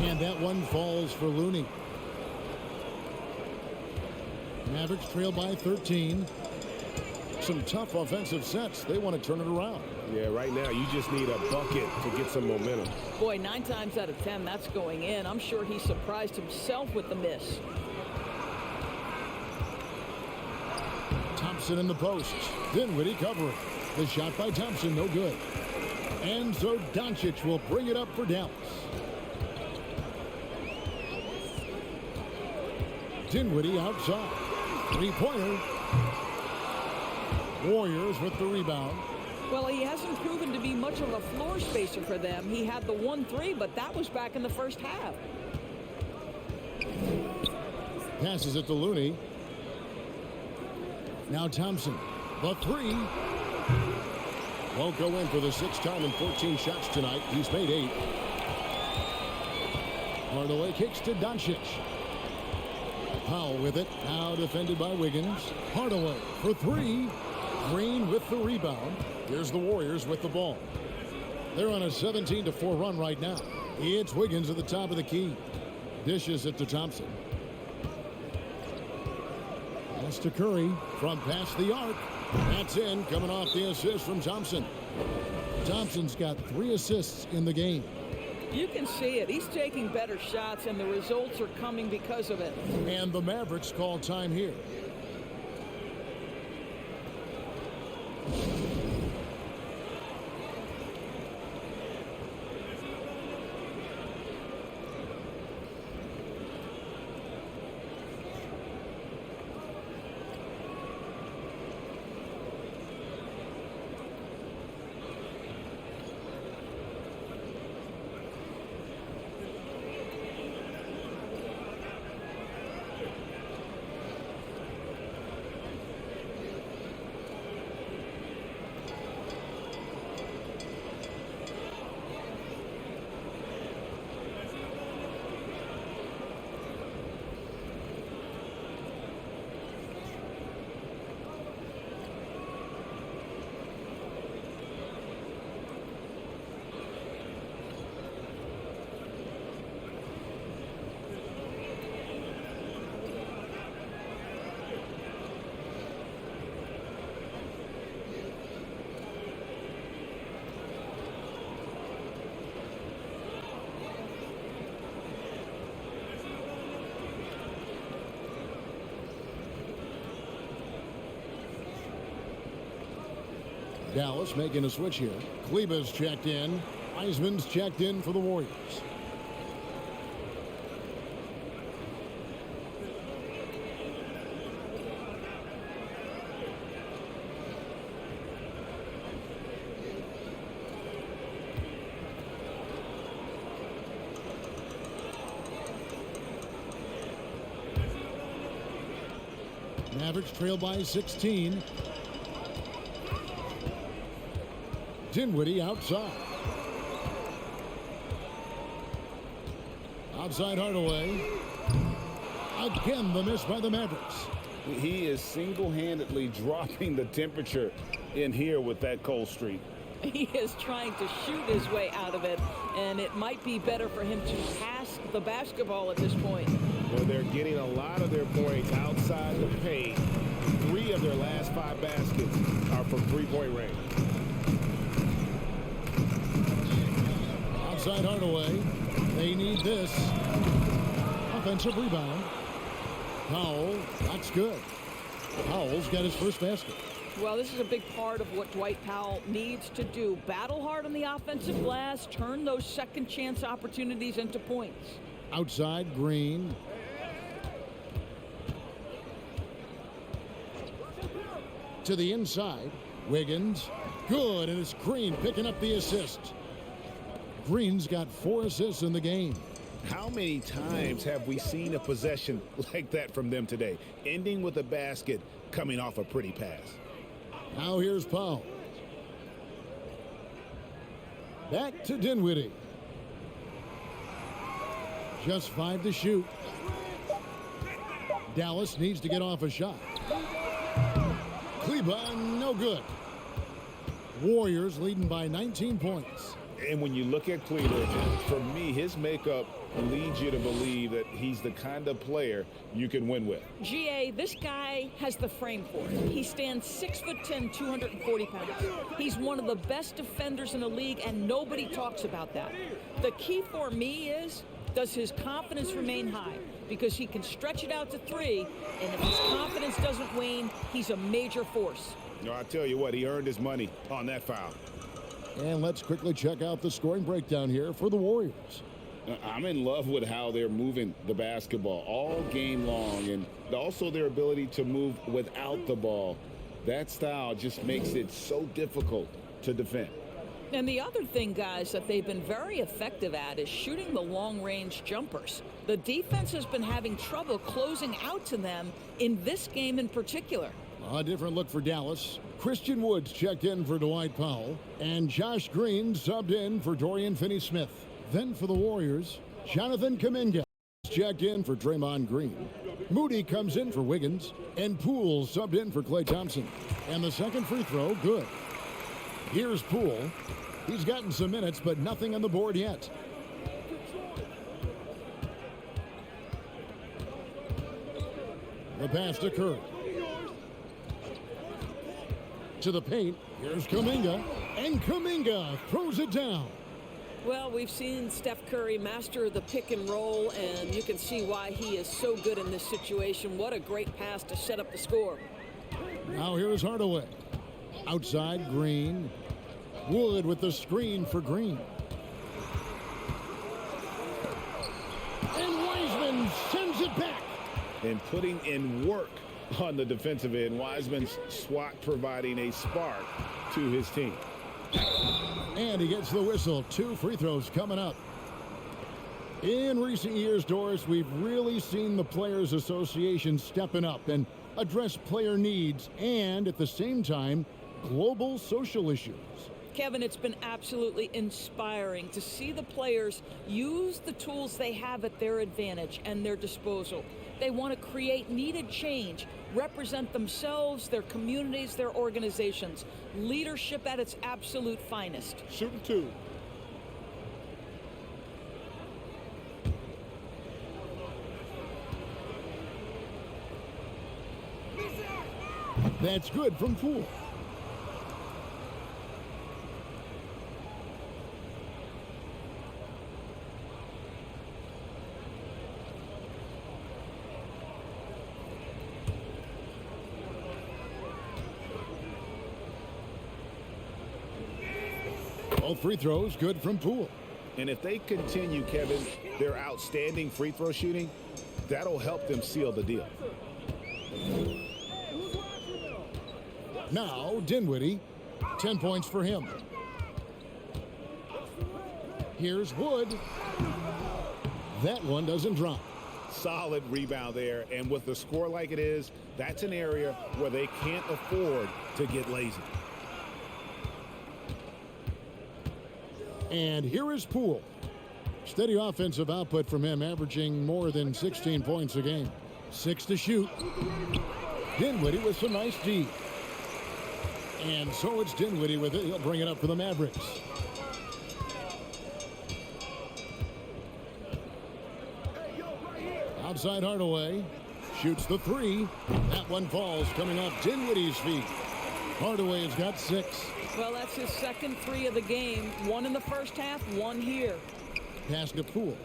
S1: And that one falls for Looney. Mavericks trail by 13. Some tough offensive sets. They want to turn it around.
S5: Yeah, right now you just need a bucket to get some momentum.
S4: Boy, 9 times out of 10, that's going in. I'm sure he surprised himself with the miss.
S1: Thompson in the post. Dinwiddie covering. The shot by Thompson, no good. And so Doncic will bring it up for Dallas. Dinwiddie outside. Three-pointer. Warriors with the rebound.
S4: Well, he hasn't proven to be much of a floor spacer for them. He had the 1-3, but that was back in the first half.
S1: Passes it to Looney. Now Thompson. The 3. Won't go in for the 6th time in 14 shots tonight. He's made 8. Hardaway kicks to Doncic. Powell with it. Now defended by Wiggins. Hardaway for 3. Green with the rebound. Here's the Warriors with the ball. They're on a 17-4 run right now. It's Wiggins at the top of the key. Dishes it to Thompson. Pass to Curry from past the arc. That's in, coming off the assist from Thompson. Thompson's got 3 assists in the game.
S4: You can see it. He's taking better shots, and the results are coming because of it.
S1: And the Mavericks call time here. Dallas making a switch here. Kleba's checked in. Wiseman's checked in for the Warriors. Mavericks trail by 16. Dinwiddie outside. Outside Hardaway. Again, the miss by the Mavericks.
S3: He is single-handedly dropping the temperature in here with that cold streak.
S4: He is trying to shoot his way out of it, and it might be better for him to pass the basketball at this point.
S3: Well, they're getting a lot of their points outside the paint. 3 of their last 5 baskets are from three-point range.
S1: Outside Hardaway. They need this. Offensive rebound. Powell, that's good. Powell's got his first basket.
S4: Well, this is a big part of what Dwight Powell needs to do. Battle hard on the offensive glass, turn those second chance opportunities into points.
S1: Outside, Green. To the inside, Wiggins. Good, and it's Green picking up the assist. Green's got 4 assists in the game.
S3: How many times have we seen a possession like that from them today, ending with a basket coming off a pretty pass?
S1: Now here's Powell. Back to Dinwiddie. Just 5 to shoot. Dallas needs to get off a shot. Kleba, no good. Warriors leading by 19 points.
S3: And when you look at Cleveland, for me, his makeup leads you to believe that he's the kind of player you can win with.
S4: GA, this guy has the frame for it. He stands 6'10", 240 pounds. He's one of the best defenders in the league, and nobody talks about that. The key for me is, does his confidence remain high? Because he can stretch it out to 3, and if his confidence doesn't wane, he's a major force.
S3: No, I tell you what, he earned his money on that foul.
S1: And let's quickly check out the scoring breakdown here for the Warriors.
S3: I'm in love with how they're moving the basketball all game long, and also their ability to move without the ball. That style just makes it so difficult to defend.
S4: And the other thing, guys, that they've been very effective at is shooting the long-range jumpers. The defense has been having trouble closing out to them in this game in particular.
S1: A different look for Dallas. Christian Woods checked in for Dwight Powell, and Josh Green subbed in for Dorian Finney-Smith. Then for the Warriors, Jonathan Kuminga checked in for Draymond Green. Moody comes in for Wiggins, and Poole subbed in for Klay Thompson. And the second free throw, good. Here's Poole. He's gotten some minutes, but nothing on the board yet. The pass to Curry. To the paint, here's Kuminga, and Kuminga throws it down.
S4: Well, we've seen Steph Curry master the pick and roll, and you can see why he is so good in this situation. What a great pass to set up the score.
S1: Now here's Hardaway. Outside, Green. Wood with the screen for Green. And Wiseman sends it back.
S3: And putting in work on the defensive end, Wiseman's swat providing a spark to his team.
S1: And he gets the whistle. 2 free throws coming up. In recent years, Doris, we've really seen the Players Association stepping up and address player needs and, at the same time, global social issues.
S4: Kevin, it's been absolutely inspiring to see the players use the tools they have at their advantage and their disposal. They want to create needed change, represent themselves, their communities, their organizations. Leadership at its absolute finest.
S8: Shooting 2.
S1: That's good from Poole. Both free throws good from Poole.
S3: And if they continue, Kevin, their outstanding free throw shooting, that'll help them seal the deal.
S1: Now Dinwiddie, 10 points for him. Here's Wood. That one doesn't drop.
S3: Solid rebound there. And with the score like it is, that's an area where they can't afford to get lazy.
S1: And here is Poole. Steady offensive output from him, averaging more than 16 points a game. 6 to shoot. Dinwiddie with some nice D. And so it's Dinwiddie with it. He'll bring it up for the Mavericks. Outside Hardaway. Shoots the 3. That one falls, coming off Dinwiddie's feet. Hardaway has got 6.
S4: Well, that's his second 3 of the game. 1 in the first half, 1 here.
S1: Pass to Poole.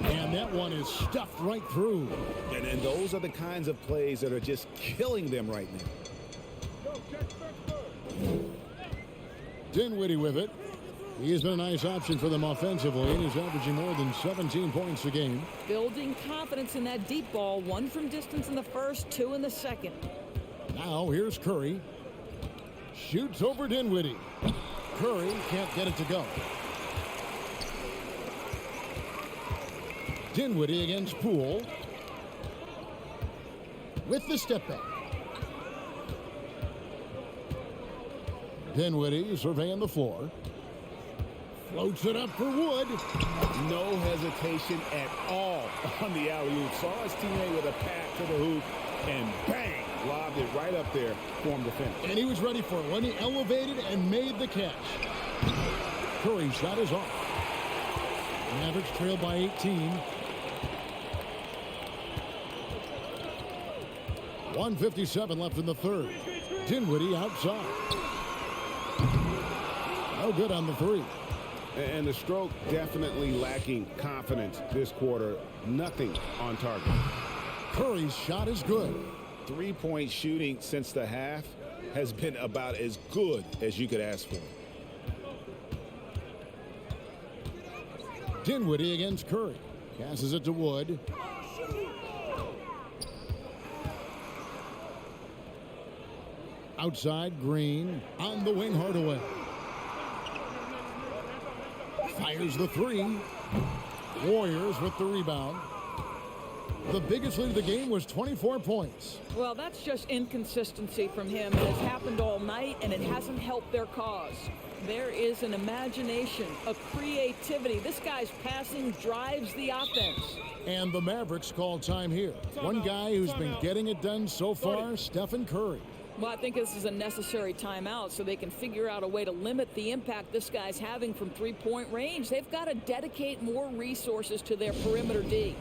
S1: And that one is stuffed right through.
S3: And those are the kinds of plays that are just killing them right now.
S1: Dinwiddie with it. He's been a nice option for them offensively, and he's averaging more than 17 points a game.
S4: Building confidence in that deep ball. 1 from distance in the first, 2 in the second.
S1: Now here's Curry. Shoots over Dinwiddie. Curry can't get it to go. Dinwiddie against Poole. With the step back. Dinwiddie surveying the floor. Floats it up for Wood.
S3: No hesitation at all on the alley-oop. Saw his teammate with a pass to the hoop, and bang, lobbed it right up there for him to finish.
S1: And he was ready for it when he elevated and made the catch. Curry's shot is off. Mavericks trailed by 18. 1:57 left in the third. Dinwiddie outside. No good on the 3.
S5: And the stroke definitely lacking confidence this quarter. Nothing on target.
S1: Curry's shot is good.
S3: 3-point shooting since the half has been about as good as you could ask for.
S1: Dinwiddie against Curry. Passes it to Wood. Outside, Green. On the wing, Hardaway. Fires the 3. Warriors with the rebound. The biggest lead of the game was 24 points.
S4: Well, that's just inconsistency from him. It has happened all night, and it hasn't helped their cause. There is an imagination, a creativity. This guy's passing drives the offense.
S1: And the Mavericks call time here. One guy who's been getting it done so far, Stephen Curry.
S4: Well, I think this is a necessary timeout so they can figure out a way to limit the impact this guy's having from three-point range. They've got to dedicate more resources to their perimeter D.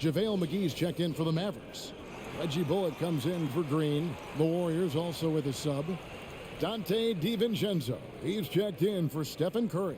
S1: JaVale McGee's checked in for the Mavericks. Reggie Bullock comes in for Green. The Warriors also with a sub. Dante DiVincenzo. He's checked in for Stephen Curry.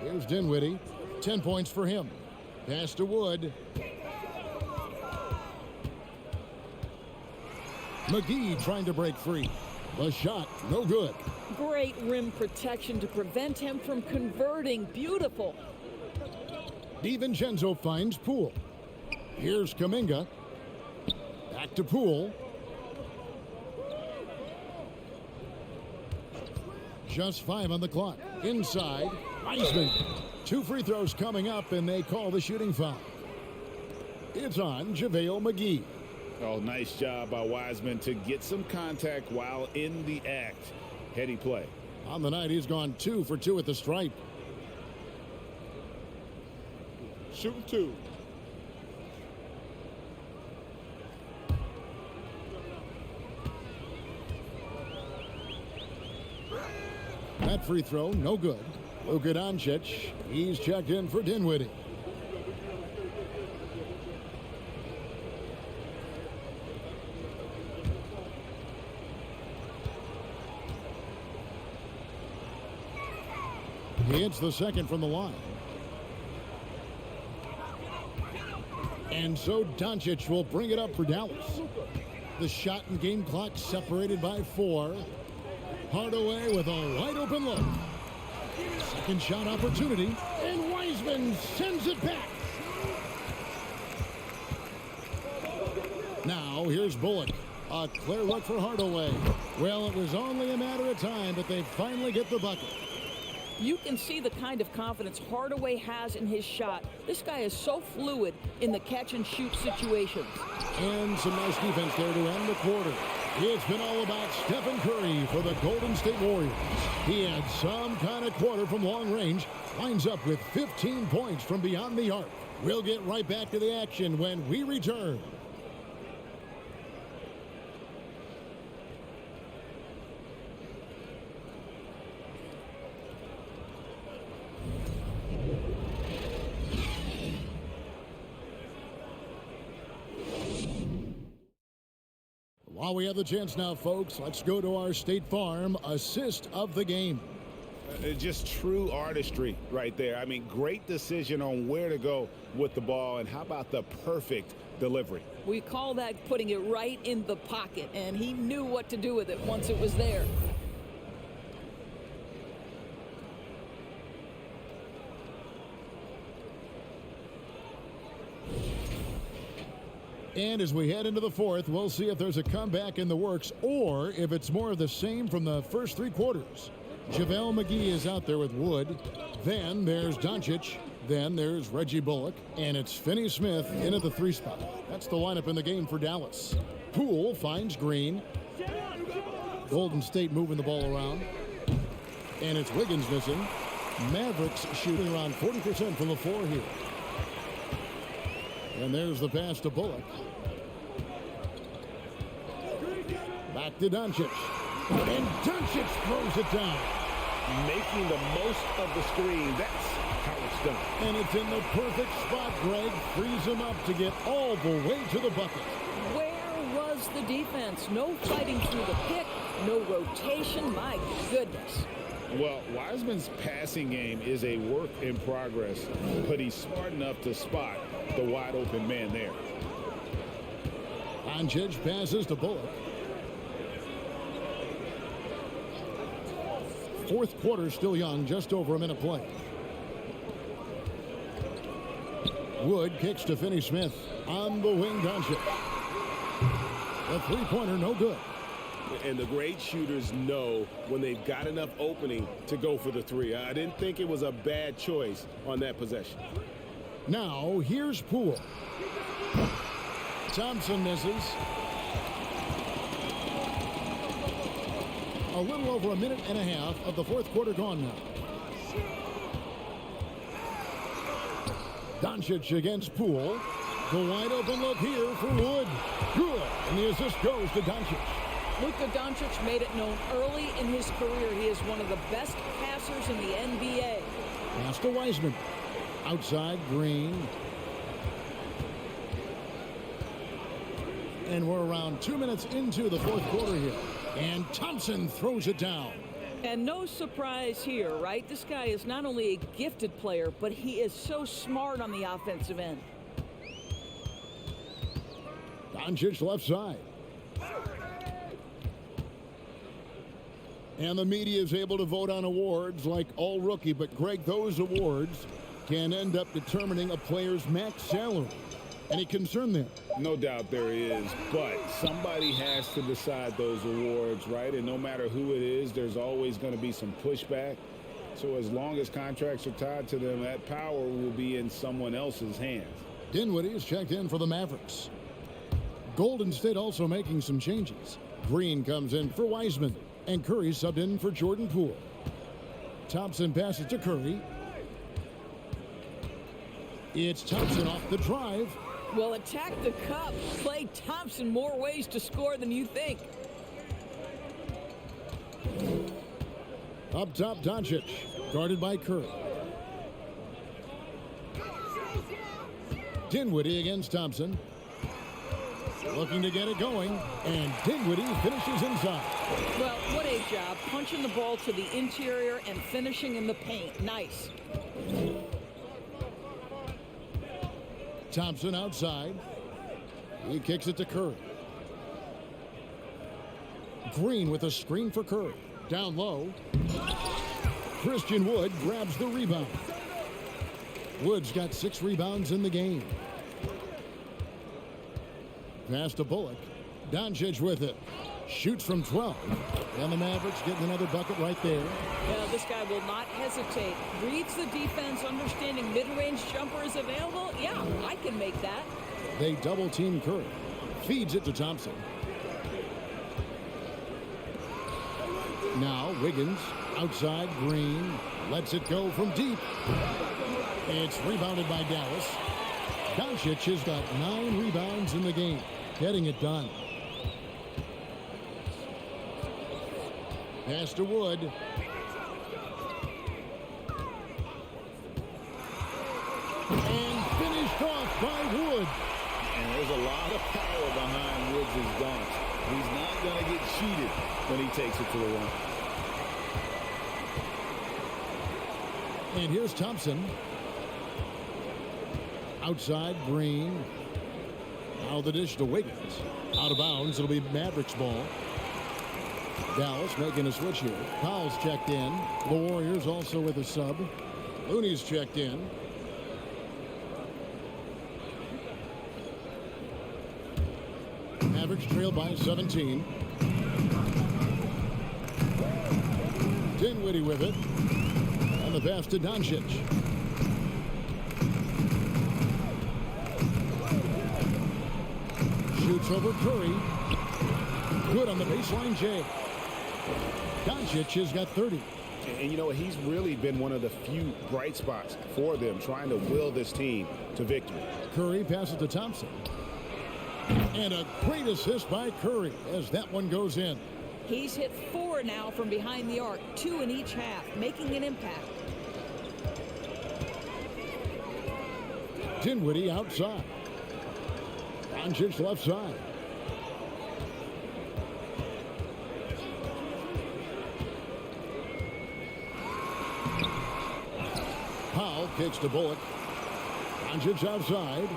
S1: Here's Dinwiddie. 10 points for him. Pass to Wood. McGee trying to break free. The shot, no good.
S4: Great rim protection to prevent him from converting. Beautiful.
S1: DiVincenzo finds Poole. Here's Kuminga. Back to Poole. Just 5 on the clock. Inside, Wiseman. 2 free throws coming up, and they call the shooting foul. It's on JaVale McGee.
S3: Oh, nice job by Wiseman to get some contact while in the act. Heady play.
S1: On the night, he's gone 2 for 2 at the stripe.
S8: Shooting 2.
S1: That free throw, no good. Luka Doncic, he's checked in for Dinwiddie. He hits the second from the line. And so Doncic will bring it up for Dallas. The shot and game clock separated by 4. Hardaway with a wide open look. Second shot opportunity. And Wiseman sends it back. Now here's Bullock. A clear look for Hardaway. Well, it was only a matter of time, but they finally get the bucket.
S4: You can see the kind of confidence Hardaway has in his shot. This guy is so fluid in the catch-and-shoot situations.
S1: And some nice defense there to end the quarter. It's been all about Stephen Curry for the Golden State Warriors. He had some kind of quarter from long range. Lines up with 15 points from beyond the arc. We'll get right back to the action when we return. While we have the chance now, folks, let's go to our State Farm assist of the game.
S3: Just true artistry right there. I mean, great decision on where to go with the ball, and how about the perfect delivery?
S4: We call that putting it right in the pocket, and he knew what to do with it once it was there.
S1: And as we head into the fourth, we'll see if there's a comeback in the works or if it's more of the same from the first 3 quarters. JaVale McGee is out there with Wood. Then there's Doncic. Then there's Reggie Bullock. And it's Finney-Smith in at the 3 spot. That's the lineup in the game for Dallas. Poole finds Green. Golden State moving the ball around. And it's Wiggins missing. Mavericks shooting around 40% from the floor here. And there's the pass to Bullock. Back to Doncic. And Doncic throws it down.
S3: Making the most of the screen. That's how it's done.
S1: And it's in the perfect spot. Greg frees him up to get all the way to the bucket.
S4: Where was the defense? No fighting through the pick, no rotation. My goodness.
S3: Well, Wiseman's passing game is a work in progress, but he's smart enough to spot the wide open man there.
S1: Doncic passes to Bullock. Fourth quarter still young, just over a minute play. Wood kicks to Finney-Smith. On the wing, Doncic. The three-pointer, no good.
S5: And the great shooters know when they've got enough opening to go for the 3. I didn't think it was a bad choice on that possession.
S1: Now, here's Poole. Thompson misses. A little over a minute and a half of the fourth quarter gone now. Doncic against Poole. The wide open look here for Wood. Good. And the assist goes to Doncic.
S4: Luka Doncic made it known early in his career he is one of the best passers in the NBA.
S1: Pass to Wiseman. Outside, Green. And we're around 2 minutes into the fourth quarter here. And Thompson throws it down.
S4: And no surprise here, right? This guy is not only a gifted player, but he is so smart on the offensive end.
S1: Doncic left side. And the media is able to vote on awards like All Rookie. But, Greg, those awards can end up determining a player's max salary. Any concern there?
S3: No doubt there is, but somebody has to decide those awards, right? And no matter who it is, there's always going to be some pushback. So as long as contracts are tied to them, that power will be in someone else's hands.
S1: Dinwiddie is checked in for the Mavericks. Golden State also making some changes. Green comes in for Wiseman, and Curry subbed in for Jordan Poole. Thompson passes to Curry. It's Thompson off the drive.
S4: Well, attack the cup. Klay Thompson, more ways to score than you think.
S1: Up top, Doncic, guarded by Curry. Dinwiddie against Thompson. Looking to get it going, and Dinwiddie finishes inside.
S4: Well, what a job. Punching the ball to the interior and finishing in the paint. Nice.
S1: Thompson outside. He kicks it to Curry. Green with a screen for Curry. Down low. Christian Wood grabs the rebound. Wood's got 6 rebounds in the game. Pass to Bullock. Doncic with it. Shoots from 12. And the Mavericks getting another bucket right there.
S4: Yeah, this guy will not hesitate. Reads the defense, understanding mid-range jumper is available. Yeah, I can make that.
S1: They double team Curry. Feeds it to Thompson. Now Wiggins outside. Green lets it go from deep. It's rebounded by Dallas. Doncic has got 9 rebounds in the game. Getting it done. Pass to Wood. And finished off by Wood.
S3: And there's a lot of power behind Woods' dunks. He's not going to get cheated when he takes it to the rim.
S1: And here's Thompson. Outside, Green. Now the dish to Wiggins. Out of bounds. It'll be Mavericks ball. Dallas making a switch here. Powell's checked in. The Warriors also with a sub. Looney's checked in. Mavericks trail by 17. Dinwiddie with it. And the pass to Doncic. Shoots over Curry. Good on the baseline, Jay. Doncic has got 30.
S3: And you know, he's really been one of the few bright spots for them, trying to will this team to victory.
S1: Curry passes to Thompson. And a great assist by Curry as that one goes in.
S4: He's hit 4 now from behind the arc, 2 in each half, making an impact.
S1: Dinwiddie outside. Doncic left side. Powell kicks to Bullock. Doncic outside.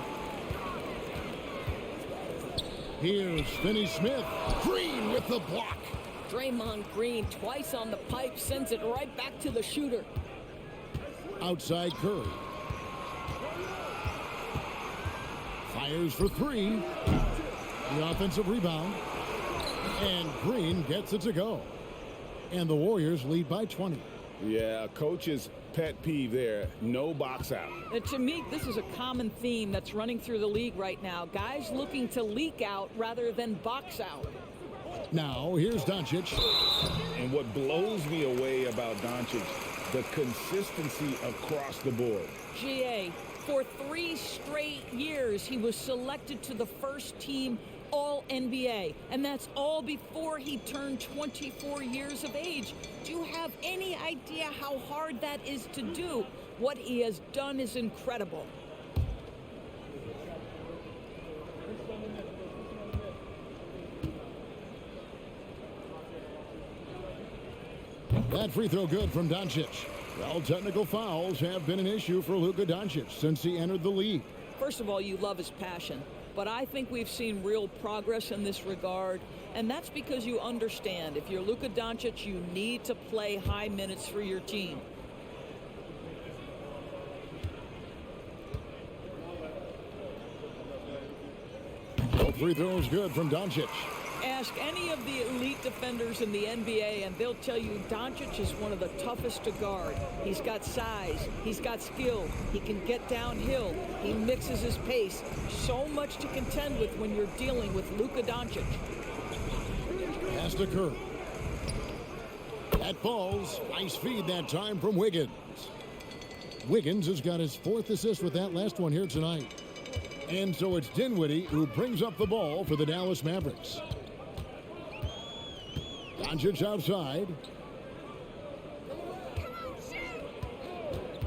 S1: Here's Finney Smith. Green with the block.
S4: Draymond Green twice on the pipe, sends it right back to the shooter.
S1: Outside Curry. Fires for 3. The offensive rebound. And Green gets it to go. And the Warriors lead by 20.
S3: Yeah, coach's pet peeve there. No box out.
S4: And to me, this is a common theme that's running through the league right now. Guys looking to leak out rather than box out.
S1: Now, here's Doncic.
S3: And what blows me away about Doncic, the consistency across the board.
S4: GA, for 3 straight years, he was selected to the first team All-NBA, and that's all before he turned 24 years of age. Do you have any idea how hard that is to do? What he has done is incredible.
S1: That free throw good from Doncic. Well, technical fouls have been an issue for Luka Doncic since he entered the league.
S4: First of all, you love his passion. But I think we've seen real progress in this regard. And that's because you understand if you're Luka Doncic, you need to play high minutes for your team.
S1: Both free throws good from Doncic.
S4: Ask any of the elite defenders in the NBA, and they'll tell you Doncic is one of the toughest to guard. He's got size. He's got skill. He can get downhill. He mixes his pace. So much to contend with when you're dealing with Luka Doncic.
S1: Pass to Kerr. That falls. Nice feed that time from Wiggins. Wiggins has got his 4th assist with that last one here tonight. And so it's Dinwiddie who brings up the ball for the Dallas Mavericks. Doncic outside.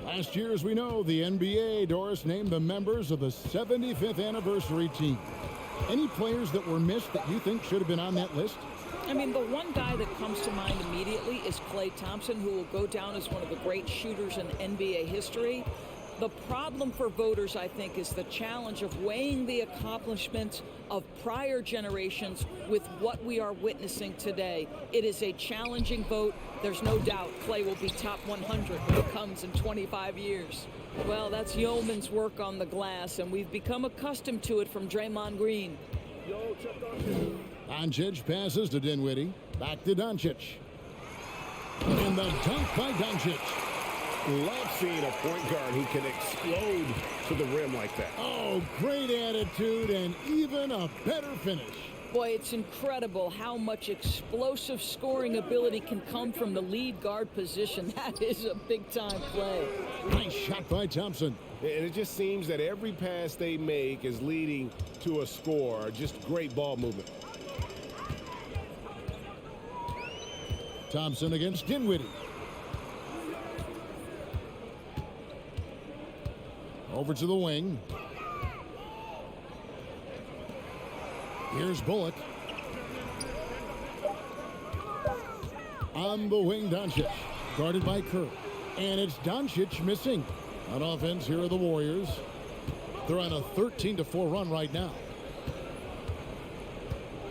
S1: Last year, as we know, the NBA, Doris, named the members of the 75th anniversary team. Any players that were missed that you think should have been on that list?
S4: I mean, the one guy that comes to mind immediately is Klay Thompson, who will go down as one of the great shooters in NBA history. The problem for voters, I think, is the challenge of weighing the accomplishments of prior generations with what we are witnessing today. It is a challenging vote. There's no doubt Klay will be top 100 when it comes in 25 years. Well, that's yeoman's work on the glass, and we've become accustomed to it from Draymond Green.
S1: Doncic passes to Dinwiddie. Back to Doncic. And the dunk by Doncic.
S5: Love seeing a point guard who can explode to the rim like that.
S1: Oh, great attitude and even a better finish.
S4: Boy, it's incredible how much explosive scoring ability can come from the lead guard position. That is a big-time play.
S1: Nice shot by Thompson.
S5: And it just seems that every pass they make is leading to a score. Just great ball movement.
S1: Thompson against Dinwiddie. Over to the wing. Here's Bullock. On the wing, Doncic. Guarded by Kerr. And it's Doncic missing. On offense, here are the Warriors. They're on a 13-4 run right now.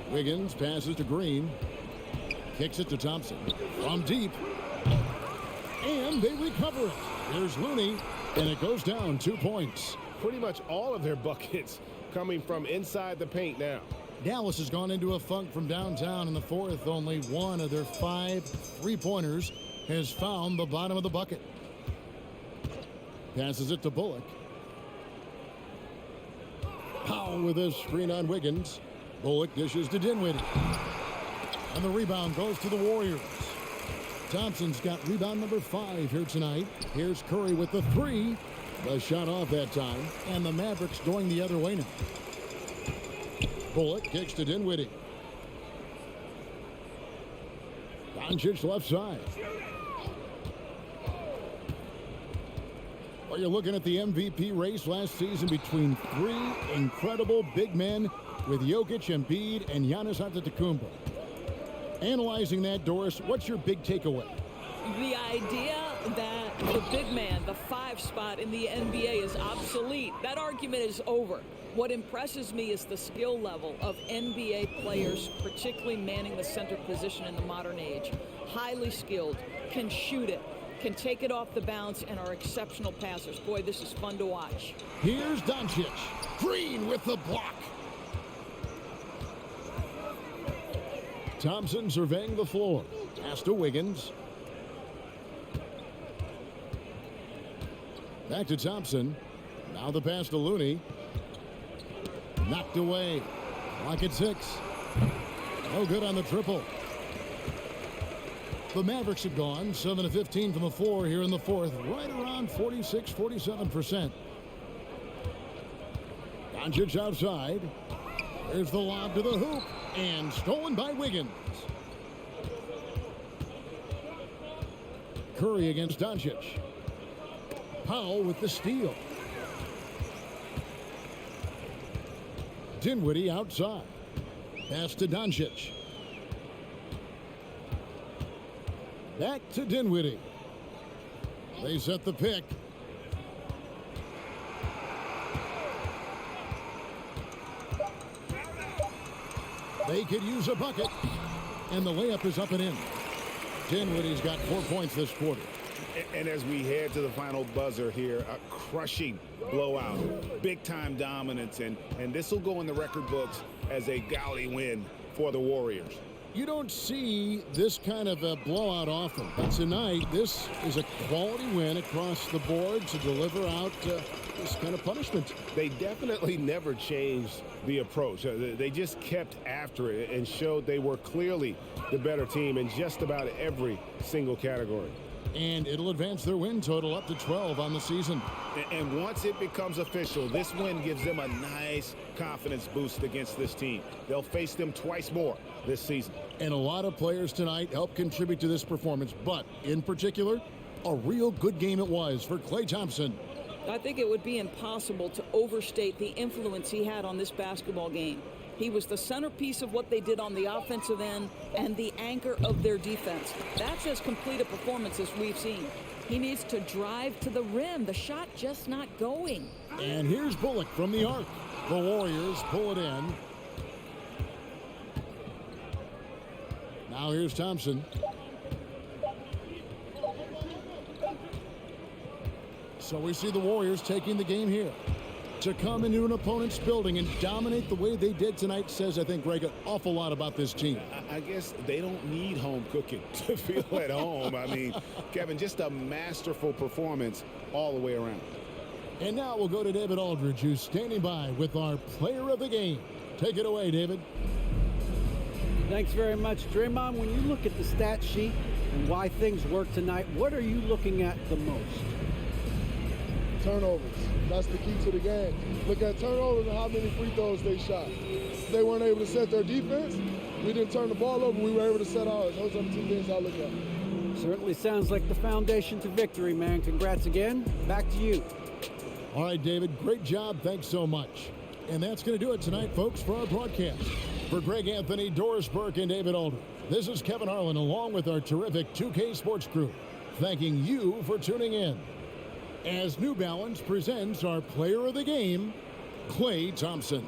S1: Wiggins passes to Green. Kicks it to Thompson. From deep. And they recover it. Here's Looney. And it goes down 2 points.
S5: Pretty much all of their buckets coming from inside the paint now.
S1: Dallas has gone into a funk from downtown in the 4th. Only one of their 5 3-pointers has found the bottom of the bucket. Passes it to Bullock. Powell with a screen on Wiggins. Bullock dishes to Dinwiddie. And the rebound goes to the Warriors. Thompson's got rebound number 5 here tonight. Here's Curry with the 3. The shot off that time. And the Mavericks going the other way now. Bullock kicks to Dinwiddie. Doncic left side. Well, you're looking at the MVP race last season between 3 incredible big men with Jokic, Embiid, and Giannis Antetokounmpo. Analyzing that, Doris, what's your big takeaway?
S4: The idea that the big man, the 5 spot in the NBA is obsolete. That argument is over. What impresses me is the skill level of NBA players, particularly manning the center position in the modern age. Highly skilled, can shoot it, can take it off the bounce, and are exceptional passers. Boy, this is fun to watch.
S1: Here's Doncic. Green with the block. Thompson surveying the floor. Pass to Wiggins. Back to Thompson. Now the pass to Looney. Knocked away. Clock at 6. No good on the triple. The Mavericks have gone 7 of 15 from the floor here in the 4th. Right around 46-47%. Doncic outside. There's the lob to the hoop. And stolen by Wiggins. Curry against Doncic. Powell with the steal. Dinwiddie outside. Pass to Doncic. Back to Dinwiddie. They set the pick. They could use a bucket. And the layup is up and in. Dinwiddie's got 4 points this quarter.
S3: And as we head to the final buzzer here, a crushing blowout, big-time dominance, and this will go in the record books as a gaudy win for the Warriors.
S1: You don't see this kind of a blowout often, but tonight this is a quality win across the board to deliver out this kind of punishment.
S5: They definitely never changed the approach. They just kept after it and showed they were clearly the better team in just about every single category.
S1: And it'll advance their win total up to 12 on the season.
S3: And once it becomes official, this win gives them a nice confidence boost against this team. They'll face them twice more this season.
S1: And a lot of players tonight helped contribute to this performance, but in particular, a real good game it was for Klay Thompson.
S4: I think it would be impossible to overstate the influence he had on this basketball game. He was the centerpiece of what they did on the offensive end and the anchor of their defense. That's as complete a performance as we've seen. He needs to drive to the rim. The shot just not going.
S1: And here's Bullock from the arc. The Warriors pull it in. Now here's Thompson. So we see the Warriors taking the game here. To come into an opponent's building and dominate the way they did tonight says, I think, Greg, an awful lot about this team.
S3: I guess they don't need home cooking to feel at home. I mean, Kevin, just a masterful performance all the way around.
S1: And now we'll go to David Aldridge, who's standing by with our player of the game. Take it away, David.
S2: Thanks very much, Draymond. When you look at the stat sheet and why things work tonight, what are you looking at the most?
S7: Turnovers. That's the key to the game. Look at turnovers and how many free throws they shot. They weren't able to set their defense. We didn't turn the ball over. We were able to set ours. Those are the two things I look at.
S2: Certainly sounds like the foundation to victory, man. Congrats again. Back to you.
S1: All right, David, great job. Thanks so much. And that's going to do it tonight, folks, for our broadcast. For Greg Anthony, Doris Burke, and David Aldridge, this is Kevin Harlan along with our terrific 2K Sports crew, thanking you for tuning in. As New Balance presents our player of the game, Klay Thompson.